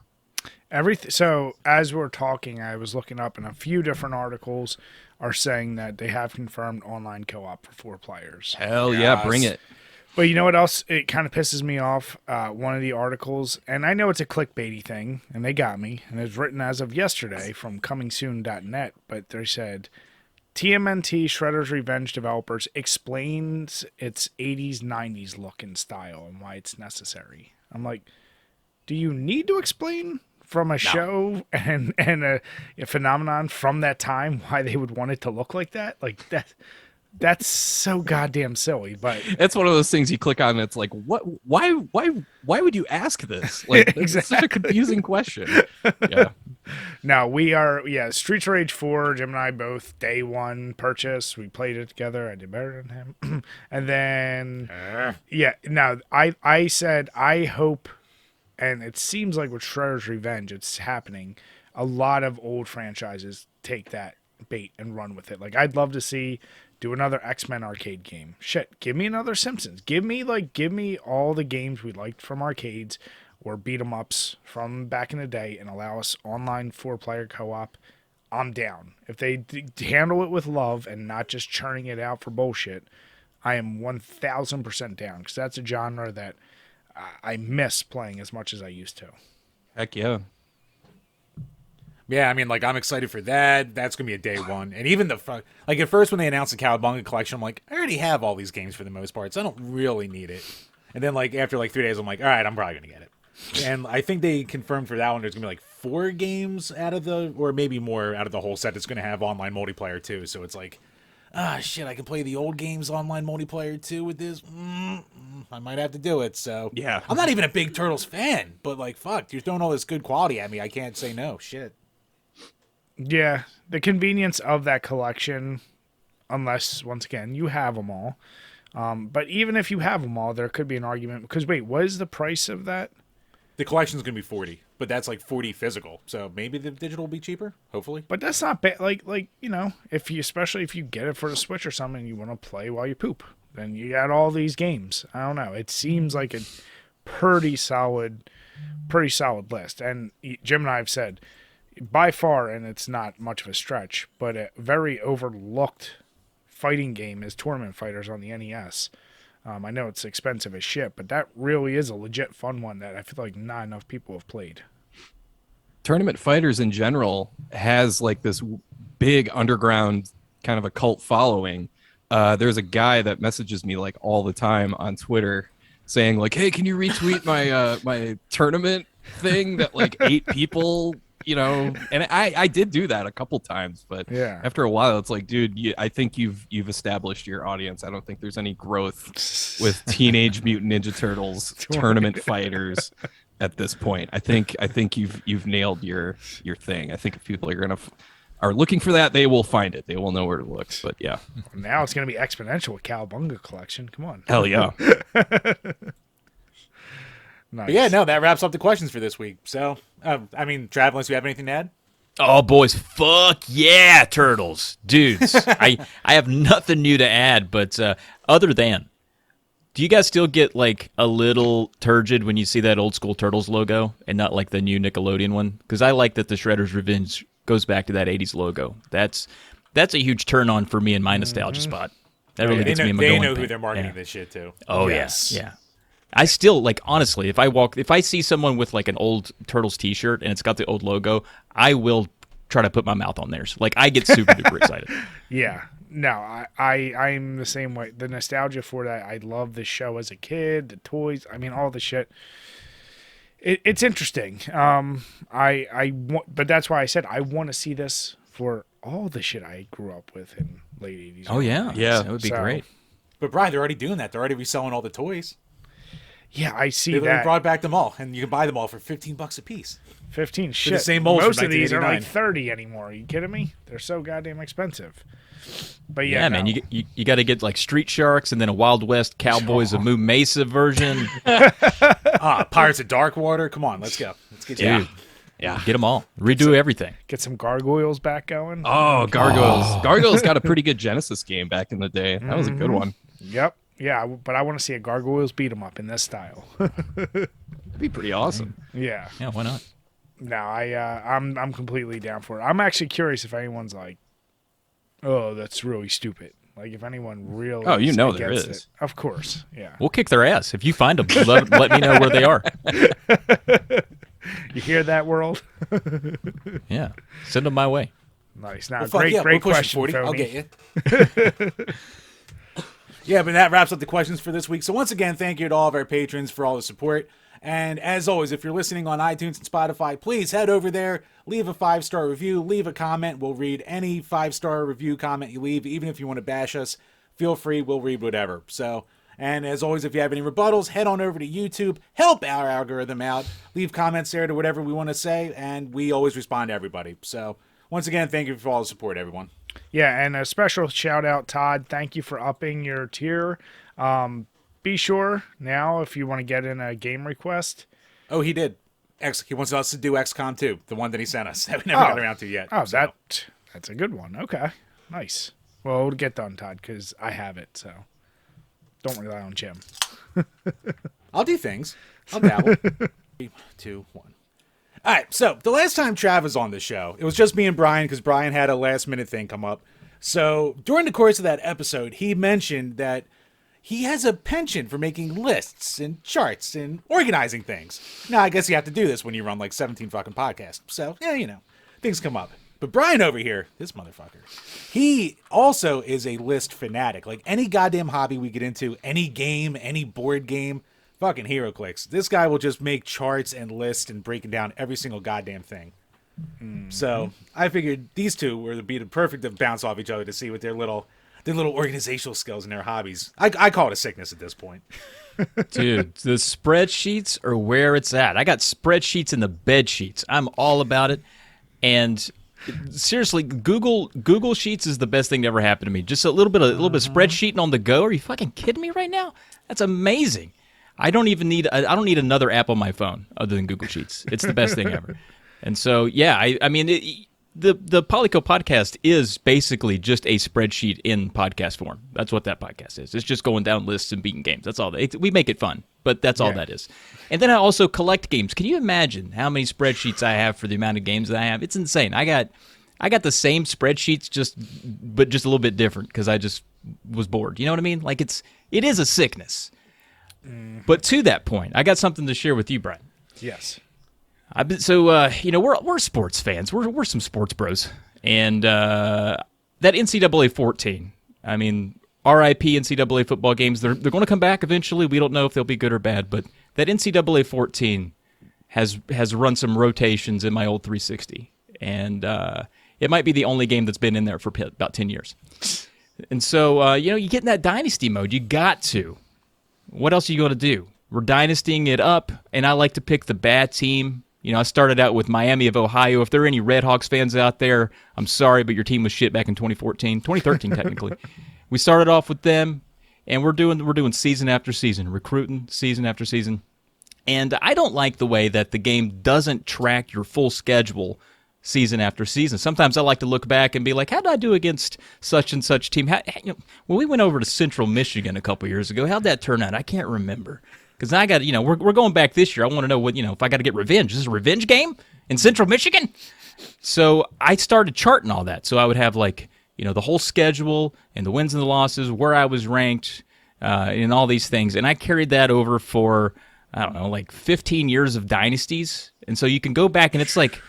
S1: So as we're talking, I was looking up, and a few different articles are saying that they have confirmed online co-op for 4 players.
S3: Hell yeah, bring it.
S1: But you know what else? It kind of pisses me off. One of the articles, and I know it's a clickbaity thing, and they got me, and it's written as of yesterday from comingsoon.net, but they said, TMNT Shredder's Revenge developers explains its 80s, 90s look and style and why it's necessary. I'm like, do you need to explain from a show and a phenomenon from that time why they would want it to look like that? Like that. That's so goddamn silly, but
S3: it's one of those things you click on and it's like, what? Why would you ask this? Like,
S1: exactly.
S3: It's such a confusing question. Yeah.
S1: No, we are. Yeah, Streets of Rage 4. Jim and I both day one purchase. We played it together. I did better than him, and then No, I said I hope, and it seems like with Shredder's Revenge, it's happening. A lot of old franchises take that bait and run with it. Like I'd love to see. Do another X-Men arcade game. Shit, give me another Simpsons. Give me all the games we liked from arcades or beat 'em ups from back in the day and allow us online 4-player co-op. I'm down. If they handle it with love and not just churning it out for bullshit, I am 1000% down, because that's a genre that I miss playing as much as I used to.
S3: Heck yeah.
S2: Yeah, I mean, like, I'm excited for that. That's going to be a day one. And even like, at first when they announced the Cowabunga Collection, I'm like, I already have all these games for the most part, so I don't really need it. And then, like, after, like, 3 days, I'm like, all right, I'm probably going to get it. And I think they confirmed for that one there's going to be, like, 4 games or maybe more out of the whole set that's going to have online multiplayer, too. So it's like, shit, I can play the old games online multiplayer, too, with this. I might have to do it, so.
S3: Yeah.
S2: I'm not even a big Turtles fan, but, like, fuck, you're throwing all this good quality at me. I can't say no. Shit.
S1: Yeah, the convenience of that collection, unless, once again, you have them all. But even if you have them all, there could be an argument. Because, wait, what is the price of that?
S2: The collection's going to be $40. but that's like 40 physical. So maybe the digital will be cheaper, hopefully.
S1: But that's not bad. Like especially if you get it for the Switch or something, and you want to play while you poop, then you got all these games. I don't know. It seems like a pretty solid list. And Jim and I have said, by far, and it's not much of a stretch, but a very overlooked fighting game is Tournament Fighters on the NES. I know it's expensive as shit, but that really is a legit fun one that I feel like not enough people have played.
S3: Tournament Fighters in general has like this big underground kind of a cult following. There's a guy that messages me like all the time on Twitter saying like, hey, can you retweet my my tournament thing that like 8 people, and I did do that a couple times, but
S1: yeah,
S3: after a while it's like, dude, I think you've established your audience. I don't think there's any growth with Teenage Mutant Ninja Turtles Tournament Fighters at this point. I think you've nailed your thing. I think if people are looking for that, they will find it. They will know where to look. But yeah,
S1: now it's going to be exponential with Cowabunga Collection. Come on,
S3: hell yeah.
S1: Nice.
S2: But yeah, no, that wraps up the questions for this week. So, Trav, unless you have anything to add?
S4: Oh, boys, fuck yeah, Turtles. Dudes, I have nothing new to add, but other than, do you guys still get like a little turgid when you see that old school Turtles logo and not like the new Nickelodeon one? Because I like that the Shredder's Revenge goes back to that 80s logo. That's a huge turn on for me in my nostalgia spot. That really gets me in my going.
S2: They know who they're marketing this shit to.
S4: Oh, yes. Yeah. I still, like, honestly, if I see someone with, like, an old Turtles t-shirt and it's got the old logo, I will try to put my mouth on theirs. Like, I get super duper excited.
S1: Yeah. No, I'm the same way. The nostalgia for that, I love the show as a kid, the toys, all the shit. It's interesting. But that's why I said I want to see this for all the shit I grew up with in late 80s.
S4: Oh, yeah. Yeah, that would be great.
S2: But, Brian, they're already doing that. They're already reselling all the toys.
S1: Yeah, I see
S2: they
S1: that.
S2: They brought back them all, and you can buy them all for $15 a piece.
S1: 15 shit.
S2: The same molds.
S1: Most of these are like 30 anymore. Are you kidding me? They're so goddamn expensive. But yeah,
S4: man, you got to get like Street Sharks and then a Wild West Cowboys of Moo Mesa version.
S2: Pirates of Darkwater. Come on, let's go. Let's get you.
S4: Yeah, get them all. Redo everything.
S1: Get some Gargoyles back going.
S3: Oh, Gargoyles. Oh. Gargoyles got a pretty good Genesis game back in the day. That was a good one.
S1: Yep. Yeah, but I want to see a Gargoyles beat 'em up in this style.
S3: That'd be pretty awesome.
S1: Yeah.
S4: Yeah, why not?
S1: No, I'm completely down for it. I'm actually curious if anyone's like, oh, that's really stupid. Like if anyone really.
S3: Oh, there is.
S1: It. Of course. Yeah.
S4: We'll kick their ass if you find them. Let me know where they are.
S1: You hear that, world?
S4: Yeah, send them my way.
S1: Nice. Now, great question, 40.
S2: I'll get you. Yeah, but that wraps up the questions for this week. So once again, thank you to all of our patrons for all the support. And as always, if you're listening on iTunes and Spotify, please head over there, leave a 5-star review, leave a comment. We'll read any 5-star review comment you leave, even if you want to bash us. Feel free, we'll read whatever. So, and as always, if you have any rebuttals, head on over to YouTube, help our algorithm out, leave comments there to whatever we want to say, and we always respond to everybody. So once again, thank you for all the support, everyone.
S1: Yeah, and a special shout out, Todd. Thank you for upping your tier. Be sure now if you want to get in a game request.
S2: Oh, he did. He wants us to do XCOM 2, the one that he sent us that we never got around to yet.
S1: Oh, so. That's a good one. Okay, nice. Well, it'll get done, Todd, because I have it. So don't rely on Jim.
S2: I'll do things. I'll dabble. 3, 2, 1. All right, so the last time Trav was on the show, it was just me and Brian because Brian had a last-minute thing come up. So during the course of that episode, he mentioned that he has a penchant for making lists and charts and organizing things. Now, I guess you have to do this when you run like 17 fucking podcasts. So, yeah, things come up. But Brian over here, this motherfucker, he also is a list fanatic. Like any goddamn hobby we get into, any game, any board game, fucking hero clicks. This guy will just make charts and lists and breaking down every single goddamn thing. Mm-hmm. So I figured these two were the perfect to bounce off each other to see what their little organizational skills and their hobbies. I call it a sickness at this point.
S4: Dude, the spreadsheets are where it's at. I got spreadsheets in the bed sheets. I'm all about it. And seriously, Google Sheets is the best thing that ever happened to me. Just a little bit of spreadsheeting on the go. Are you fucking kidding me right now? That's amazing. I don't need another app on my phone other than Google Sheets. It's the best thing ever. And so, yeah, I mean, the Polyco podcast is basically just a spreadsheet in podcast form. That's what that podcast is. It's just going down lists and beating games. That's all. We make it fun, but that's all that is. And then I also collect games. Can you imagine how many spreadsheets I have for the amount of games that I have? It's insane. I got the same spreadsheets, but just a little bit different because I just was bored. You know what I mean? Like it is a sickness. But to that point, I got something to share with you, Brian.
S1: Yes.
S4: We're sports fans. We're some sports bros, and that NCAA 14. I mean, RIP NCAA football games. They're going to come back eventually. We don't know if they'll be good or bad, but that NCAA 14 has run some rotations in my old 360, and it might be the only game that's been in there for about 10 years. And so you get in that dynasty mode. You got to. What else are you going to do? We're dynastying it up, and I like to pick the bad team. I started out with Miami of Ohio. If there are any Red Hawks fans out there, I'm sorry, but your team was shit back in 2013 technically. We started off with them, and we're doing season after season, recruiting season after season. And I don't like the way that the game doesn't track your full schedule season after season. Sometimes I like to look back and be like, how did I do against such and such team? When we went over to Central Michigan a couple years ago, how'd that turn out? I can't remember. Because I got, we're going back this year. I want to know what, if I got to get revenge. Is this a revenge game in Central Michigan? So I started charting all that. So I would have the whole schedule and the wins and the losses, where I was ranked, and all these things. And I carried that over for, 15 years of dynasties. And so you can go back and it's like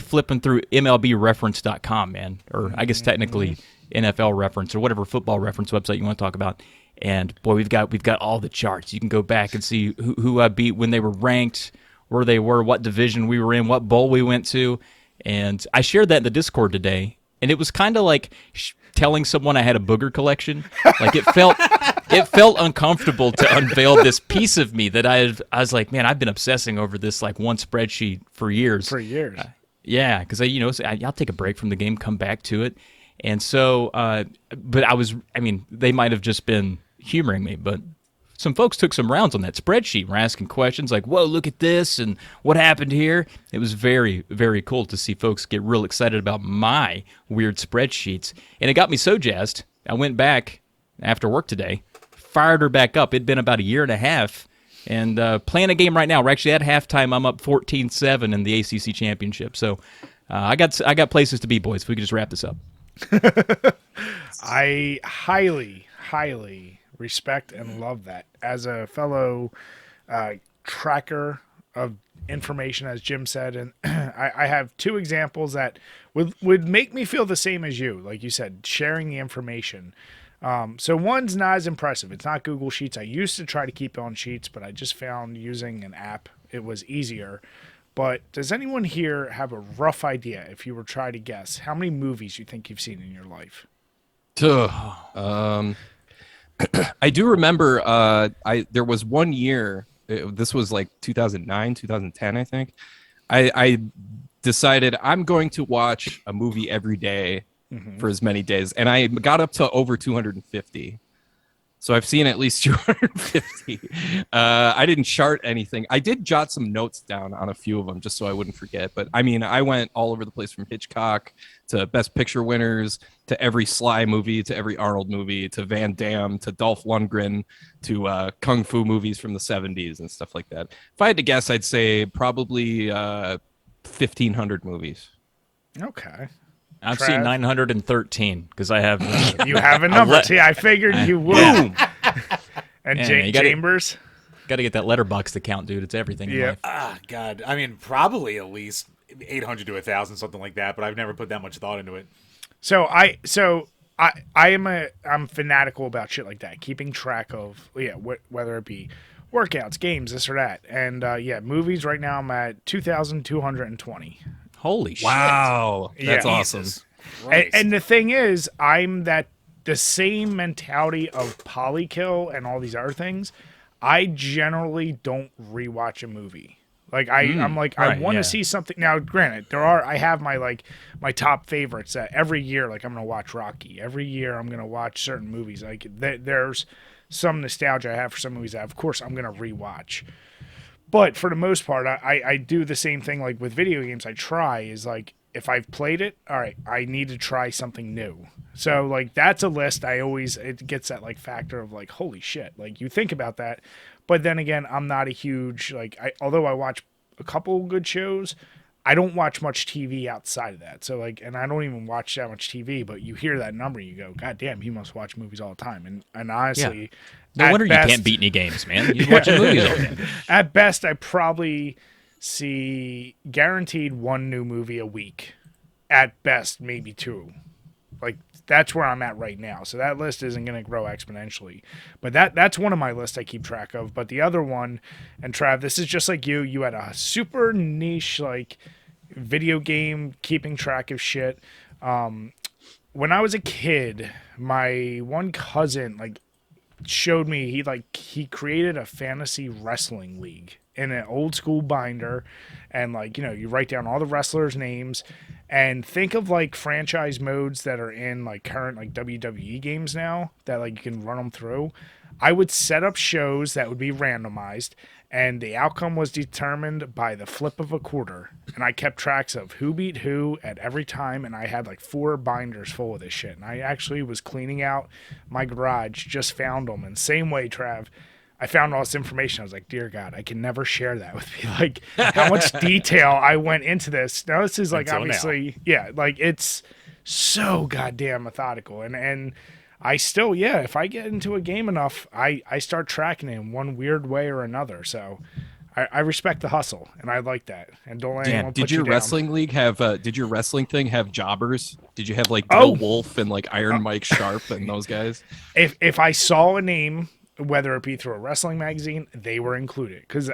S4: flipping through MLBreference.com, man. Or I guess technically NFL Reference or whatever football reference website you want to talk about. And boy, we've got all the charts. You can go back and see who I beat when they were ranked, where they were, what division we were in, what bowl we went to. And I shared that in the Discord today, and it was kind of like telling someone I had a booger collection. Like it felt uncomfortable to unveil this piece of me that I was like, man, I've been obsessing over this one spreadsheet for years. Yeah, because I'll take a break from the game, come back to it. And so, but they might have just been humoring me, but some folks took some rounds on that spreadsheet and were asking questions like, whoa, look at this, and what happened here? It was very, very cool to see folks get real excited about my weird spreadsheets. And it got me so jazzed, I went back after work today, fired her back up. It'd been about a year and a half, and playing a game right now. We're actually at halftime. I'm up 14-7 in the ACC championship. So I got places to be, boys, if we could just wrap this up.
S1: I highly respect and love that. As a fellow tracker of information, as Jim said, and I have two examples that would make me feel the same as you, like you said, sharing the information. So one's not as impressive. It's not Google Sheets. I used to try to keep it on Sheets, but I just found using an app, it was easier. But does anyone here have a rough idea, if you were trying to guess, how many movies you think you've seen in your life?
S3: I do remember there was 1 year, this was like 2009, 2010, I think. I decided I'm going to watch a movie every day for as many days. And I got up to over 250. So I've seen at least 250. I didn't chart anything. I did jot some notes down on a few of them just so I wouldn't forget. But I mean, I went all over the place from Hitchcock to Best Picture winners to every Sly movie to every Arnold movie to Van Damme to Dolph Lundgren to Kung Fu movies from the 70s and stuff like that. If I had to guess, I'd say probably 1,500 movies.
S1: Okay.
S4: I've seen 913 because I have.
S1: You have a number. See, I figured you would. And Chambers?
S4: Got to get that letterbox account, dude. It's everything.
S1: Yeah.
S2: God. I mean, probably at least 800 to 1,000, something like that. But I've never put that much thought into it.
S1: I'm fanatical about shit like that, keeping track of whether it be workouts, games, this or that, and movies. Right now, I'm at 2,220.
S4: Holy shit!
S3: Wow, that's awesome.
S1: And the thing is, I'm the same mentality of Polykill and all these other things. I generally don't rewatch a movie. Like I'm like I
S4: right,
S1: want to
S4: yeah.
S1: see something. Now, granted, I have my top favorites that every year, like I'm gonna watch Rocky. Every year I'm gonna watch certain movies. Like there's some nostalgia I have for some movies that of course I'm gonna rewatch. But for the most part, I do the same thing like with video games. I try is like if I've played it, all right, I need to try something new. So like that's a list. It gets that like factor of like holy shit. Like you think about that, but then again, I'm not a huge although I watch a couple good shows, I don't watch much TV outside of that. So like, and I don't even watch that much TV. But you hear that number, you go, God damn, he must watch movies all the time. And honestly.
S4: No wonder you can't beat any games, man. You're watching movies all day.
S1: At best, I probably see guaranteed one new movie a week. At best, maybe two. Like that's where I'm at right now. So that list isn't going to grow exponentially. But that's one of my lists I keep track of. But the other one, and Trav, this is just like you. You had a super niche like video game keeping track of shit. When I was a kid, my one cousin showed me he created a fantasy wrestling league in an old school binder, and you write down all the wrestlers' names and think of like franchise modes that are in like current like WWE games now that like you can run them through. I would set up shows that would be randomized, and the outcome was determined by the flip of a quarter. And I kept tracks of who beat who at every time, and I had like 4 binders full of this shit. And I actually was cleaning out my garage, just found them. And same way, Trav, I found all this information. I was like, dear God, I can never share that with me. Like how much detail I went into this. Now this is like
S2: Until
S1: obviously, yeah, like it's so goddamn methodical. And I still, if I get into a game enough, I start tracking it in one weird way or another. So I respect the hustle, and I like that. And don't let anyone put
S3: Did
S1: you
S3: your
S1: down.
S3: wrestling league have? Did your wrestling thing have jobbers? Did you have like Bill Wolf and like Iron Mike Sharp and those guys?
S1: If I saw a name, whether it be through a wrestling magazine, they were included. Because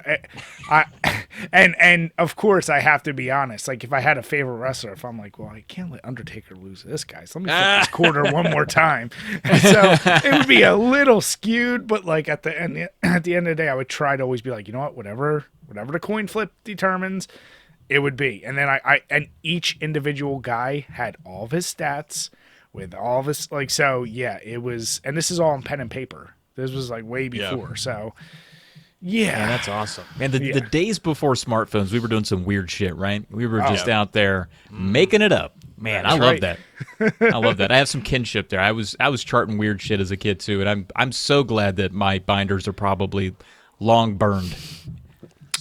S1: and of course I have to be honest. Like if I had a favorite wrestler, if I'm like, well, I can't let Undertaker lose to this guy, so let me flip this quarter one more time. And so it would be a little skewed, but like at the end of the day, I would try to always be like, you know what, whatever the coin flip determines, it would be. And then and each individual guy had all of his stats with all of his it was, and this is all on pen and paper. This was like way before, so yeah.
S4: Man, that's awesome. Man, the days before smartphones, we were doing some weird shit, right? We were just out there making it up. Man,
S1: That's
S4: I love
S1: right.
S4: that. I love that. I have some kinship there. I was charting weird shit as a kid too, and I'm so glad that my binders are probably long burned.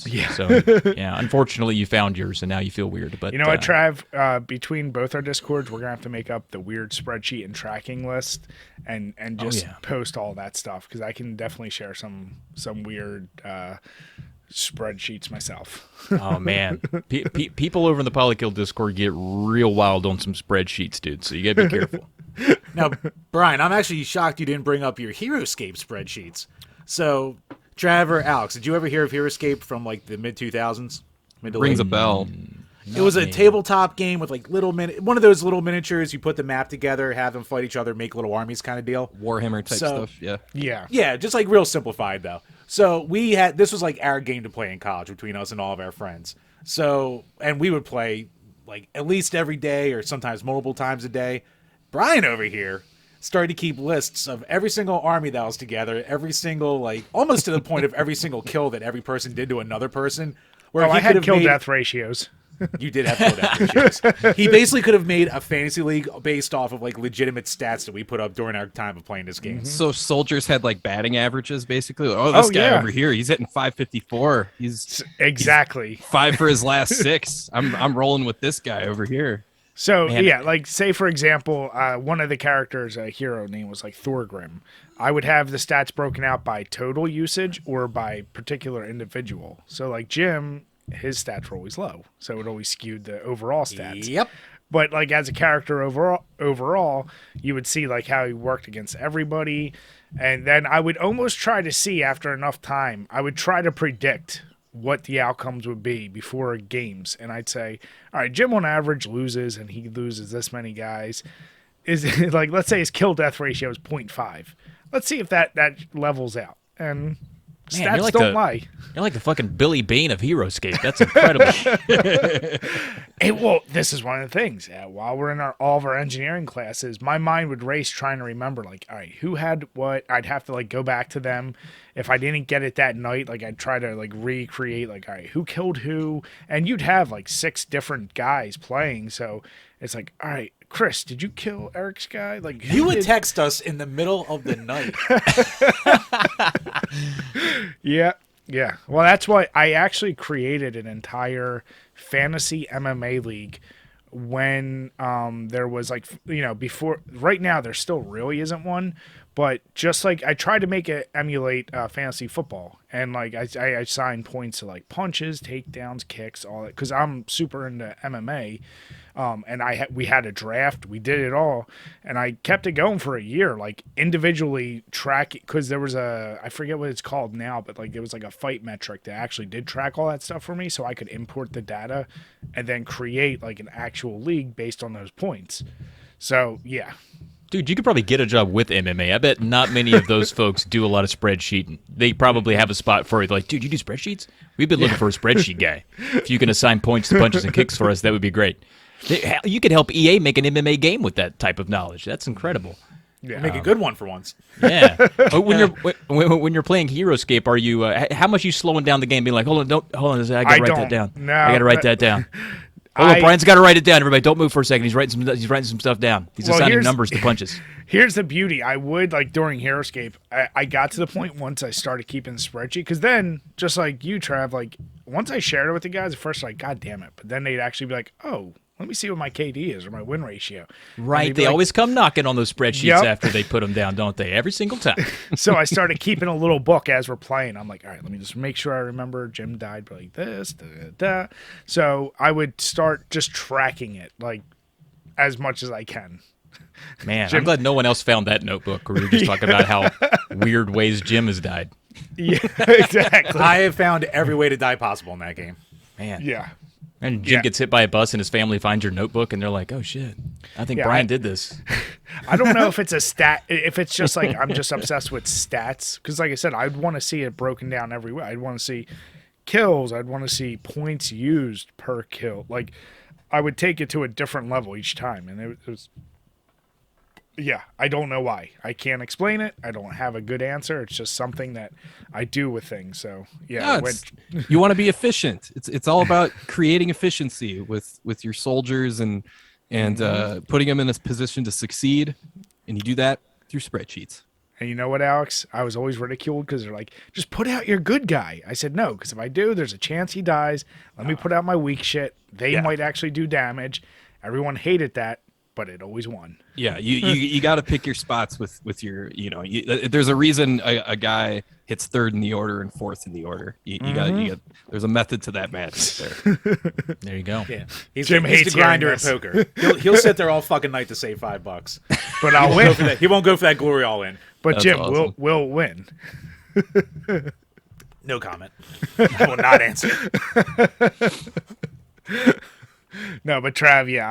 S1: Yeah.
S4: So unfortunately, you found yours, and now you feel weird. But
S1: you know what, Trav? Between both our Discords, we're gonna have to make up the weird spreadsheet and tracking list, and just post all that stuff, because I can definitely share some weird spreadsheets myself.
S4: Oh man, people over in the Polykill Discord get real wild on some spreadsheets, dude. So you gotta be careful.
S2: Now, Brian, I'm actually shocked you didn't bring up your HeroScape spreadsheets. So, Trevor, Alex, did you ever hear of HeroScape from like the mid 2000s?
S3: Rings a bell.
S2: It was a tabletop game with like one of those little miniatures. You put the map together, have them fight each other, make little armies kind of deal.
S3: Warhammer type stuff. Yeah.
S2: Yeah, just like real simplified though. So this was like our game to play in college between us and all of our friends. So, and we would play like at least every day or sometimes multiple times a day. Brian over here started to keep lists of every single army that was together, every single, like, almost to the point of every single kill that every person did to another person. Where
S1: I had kill-death ratios.
S2: You did have kill-death ratios. He basically could have made a fantasy league based off of, like, legitimate stats that we put up during our time of playing this game.
S3: So soldiers had, like, batting averages, basically. Oh, this guy over here, he's hitting 554. He's 5 for his last 6. I'm rolling with this guy over here.
S1: So, like, say, for example, one of the characters, a hero name was, like, Thorgrim. I would have the stats broken out by total usage or by particular individual. So, like, Jim, his stats were always low. So it always skewed the overall stats.
S2: Yep.
S1: But, like, as a character overall, you would see, like, how he worked against everybody. And then I would almost try to see, after enough time, I would try to predict what the outcomes would be before games. And I'd say, all right, Jim on average loses, and he loses this many guys. Is like, let's say his kill death ratio is 0.5. Let's see if that levels out. And Stats
S4: like
S1: don't lie.
S4: You're like the fucking Billy Bean of HeroScape. That's incredible.
S1: Well, this is one of the things. While we're in all of our engineering classes, my mind would race trying to remember, like, all right, who had what? I'd have to, like, go back to them. If I didn't get it that night, like, I'd try to, like, recreate, like, all right, who killed who? And you'd have, like, 6 different guys playing. So it's like, all right, Chris, did you kill Eric's guy? Like,
S2: You would text us in the middle of the night.
S1: Yeah. Yeah. Well, that's why I actually created an entire fantasy MMA league when there was, like, before. Right now there still really isn't one, but just like I tried to make it emulate fantasy football, and like I assign points to, like, punches, takedowns, kicks, all that, because I'm super into MMA. And we had a draft, we did it all, and I kept it going for a year, like individually tracking, because there was I forget what it's called now, but like it was like a fight metric that actually did track all that stuff for me, so I could import the data and then create like an actual league based on those points. So yeah.
S4: Dude, you could probably get a job with MMA. I bet not many of those folks do a lot of spreadsheeting. They probably have a spot for you. Like, dude, you do spreadsheets? We've been looking for a spreadsheet guy. If you can assign points to punches and kicks for us, that would be great. You could help EA make an MMA game with that type of knowledge. That's incredible.
S1: Yeah.
S2: Make a good one for once.
S4: Yeah. When you're playing HeroScape, are you how much are you slowing down the game? Being like, hold on, I gotta write that down.
S1: No,
S4: I gotta write that down. Hold on, Brian's got to write it down. Everybody, don't move for a second. He's writing some stuff down. He's assigning numbers to punches.
S1: Here's the beauty. I would, like, during HeroScape, I got to the point once I started keeping the spreadsheet, because then, just like you, Trav, like, once I shared it with the guys, at first, like, God damn it. But then they'd actually be like, oh, let me see what my KD is or my win ratio.
S4: Right. They always come knocking on those spreadsheets after they put them down, don't they? Every single time.
S1: So I started keeping a little book as we're playing. I'm like, all right, let me just make sure I remember Jim died like this, da. So I would start just tracking it, like, as much as I can.
S4: Man, I'm glad no one else found that notebook where we were just talking about how weird ways Jim has died.
S1: Yeah, exactly.
S2: I have found every way to die possible in that game.
S4: Man.
S1: Yeah.
S4: And Jim gets hit by a bus and his family finds your notebook and they're like, oh, shit, I think Brian did this.
S1: I don't know if it's a stat, if it's just like I'm just obsessed with stats. Because like I said, I'd want to see it broken down every way. I'd want to see kills. I'd want to see points used per kill. Like, I would take it to a different level each time. And it was, yeah, I don't know why. I can't explain it. I don't have a good answer. It's just something that I do with things. So yeah,
S3: you want to be efficient. It's all about creating efficiency with your soldiers and putting them in a position to succeed, and you do that through spreadsheets.
S1: And you know what, Alex? I was always ridiculed because they're like, just put out your good guy. I said no, because if I do, there's a chance he dies. Let me put out my weak shit. They might actually do damage. Everyone hated that, but it always won.
S3: Yeah, you got to pick your spots with your, there's a reason a guy hits third in the order and fourth in the order. You got there's a method to that madness there.
S4: There you go.
S2: Yeah,
S1: He's
S2: the grinder at poker. He'll sit there all fucking night to save $5,
S1: but I'll win.
S2: He won't go for that glory all in.
S1: But
S3: That's
S1: Jim
S3: awesome.
S1: will win.
S2: No comment. I will not answer.
S1: No, but Trav, yeah,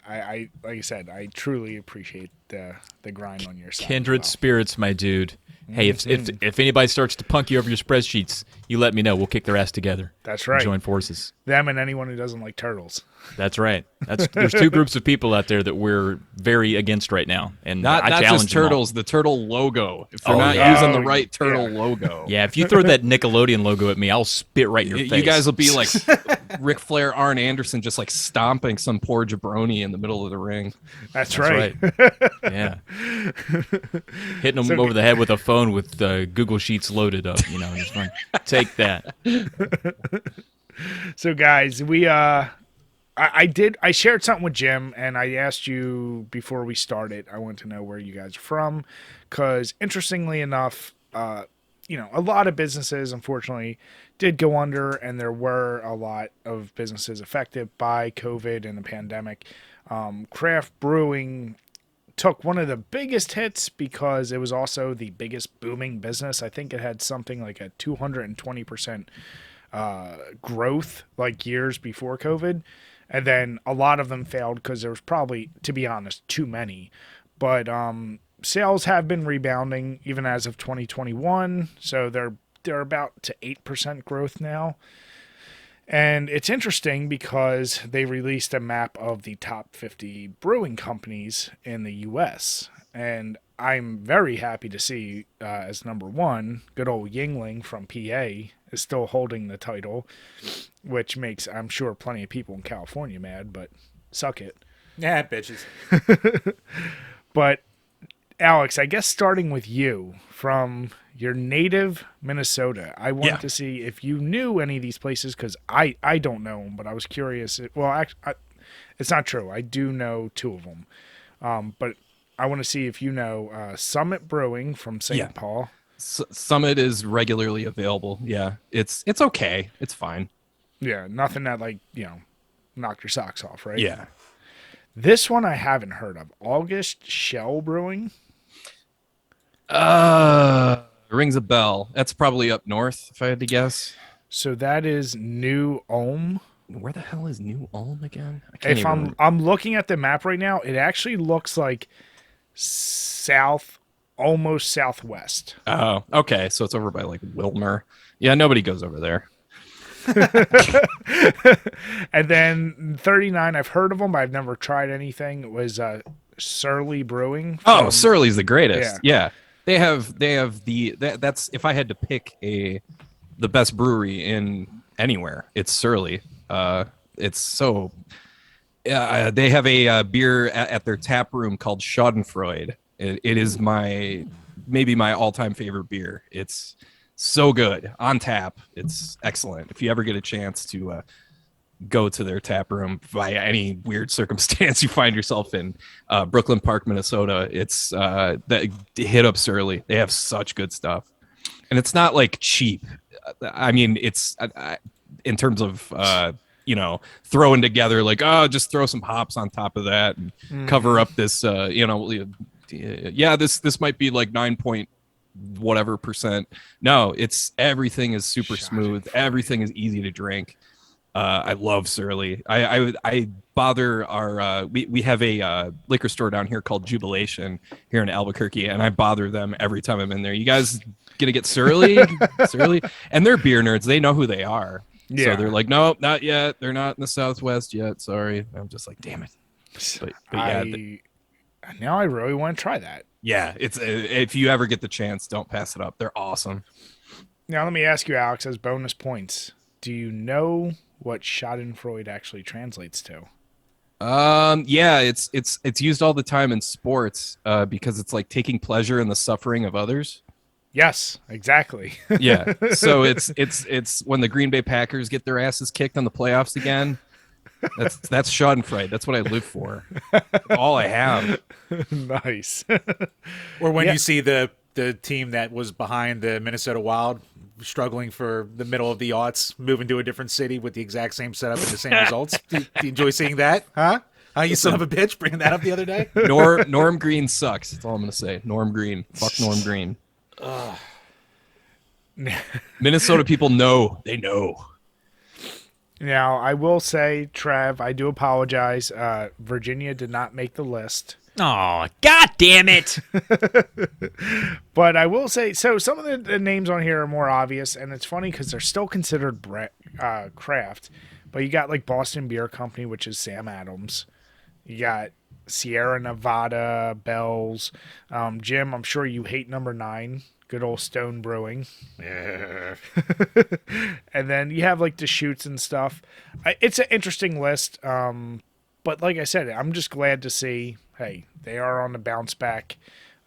S1: I like I said, I truly appreciate the grind on your side.
S4: Kindred spirits, my dude. Hey, if anybody starts to punk you over your spreadsheets, you let me know. We'll kick their ass together.
S1: That's right.
S4: Join forces.
S1: Them and anyone who doesn't like turtles.
S4: That's right. There's two groups of people out there that we're very against right now, and
S3: Not
S4: I challenge
S3: just
S4: them all.
S3: turtles, the turtle logo. If they're
S4: Oh,
S3: not
S4: yeah.
S3: using the right turtle logo,
S4: Yeah, if you throw that Nickelodeon logo at me, I'll spit right in your face.
S3: you guys will be like Ric Flair, Arn Anderson, just like stomping some poor jabroni in the middle of the ring.
S1: That's
S4: right. Yeah. Hitting them over the head with a phone with Google Sheets loaded up, just fun. Take that.
S1: So guys, I shared something with Jim, and I asked you before we started. I want to know where you guys are from, because interestingly enough, a lot of businesses unfortunately did go under, and there were a lot of businesses affected by COVID and the pandemic. Craft brewing took one of the biggest hits because it was also the biggest booming business. I think it had something like a 220% growth like years before COVID. And then a lot of them failed because there was probably, to be honest, too many. But sales have been rebounding even as of 2021. So they're they're about to 8% growth now. And it's interesting because they released a map of the top 50 brewing companies in the U.S. And I'm very happy to see as number one, good old Yingling from PA is still holding the title, which makes, I'm sure, plenty of people in California mad, but suck it.
S2: Yeah, bitches.
S1: But Alex, I guess starting with you from your native Minnesota, I wanted to see if you knew any of these places because I don't know them, but I was curious. Well, it's not true. I do know two of them, but I want to see if you know Summit Brewing from St. Paul.
S3: Summit is regularly available. Yeah, it's okay. It's fine.
S1: Yeah, nothing that knock your socks off, right?
S3: Yeah.
S1: This one I haven't heard of. August Shell Brewing.
S3: Rings a bell. That's probably up north, if I had to guess.
S1: So that is New Ulm.
S3: Where the hell is New Ulm again?
S1: I'm looking at the map right now, it actually looks like almost southwest.
S3: Oh, okay. So it's over by like Wilmer. Yeah, nobody goes over there.
S1: And then 39, I've heard of them, but I've never tried anything. It was Surly Brewing.
S3: Oh, Surly's the greatest. Yeah. They have that's if I had to pick the best brewery in anywhere, it's Surly. It's so they have a beer at their tap room called Schadenfreude. It is maybe my all-time favorite beer. It's so good on tap. It's excellent. If you ever get a chance to go to their tap room by any weird circumstance you find yourself in, Brooklyn Park, Minnesota, it's hit up Surly. They have such good stuff, and it's not like cheap. I mean, it's in terms of throwing together like, just throw some hops on top of that and cover up this this might be like 9 point whatever percent. No, everything is super smooth. Everything is easy to drink. I love Surly. I bother our we have a liquor store down here called Jubilation here in Albuquerque, and I bother them every time I'm in there. You guys gonna get Surly? Surly? And they're beer nerds. They know who they are. Yeah. So they're like, no, not yet. They're not in the Southwest yet. Sorry. I'm just like, damn it. But yeah.
S1: Now I really want to try that.
S3: Yeah, it's if you ever get the chance, don't pass it up. They're awesome.
S1: Now let me ask you, Alex, as bonus points, do you know what Schadenfreude actually translates to?
S3: Yeah, it's used all the time in sports because it's like taking pleasure in the suffering of others.
S1: Yes, exactly.
S3: Yeah, so it's when the Green Bay Packers get their asses kicked on the playoffs again. That's Schadenfreude. That's what I live for. All I have.
S1: Nice.
S2: Or when you see the team that was behind the Minnesota Wild struggling for the middle of the aughts, moving to a different city with the exact same setup and the same results. Do you enjoy seeing that? Huh? You son of a bitch, bringing that up the other day?
S3: Norm Green sucks. That's all I'm going to say. Norm Green. Fuck Norm Green. Minnesota people know. They know.
S1: Now, I will say, Trav, I do apologize. Virginia did not make the list.
S4: Oh, God damn it.
S1: But I will say, so some of the names on here are more obvious, and it's funny because they're still considered craft. But you got like Boston Beer Company, which is Sam Adams. You got Sierra Nevada, Bells. Jim, I'm sure you hate number 9. Good old Stone Brewing. Yeah. And then you have like Deschutes and stuff. It's an interesting list. But like I said, I'm just glad to see, hey, they are on the bounce back.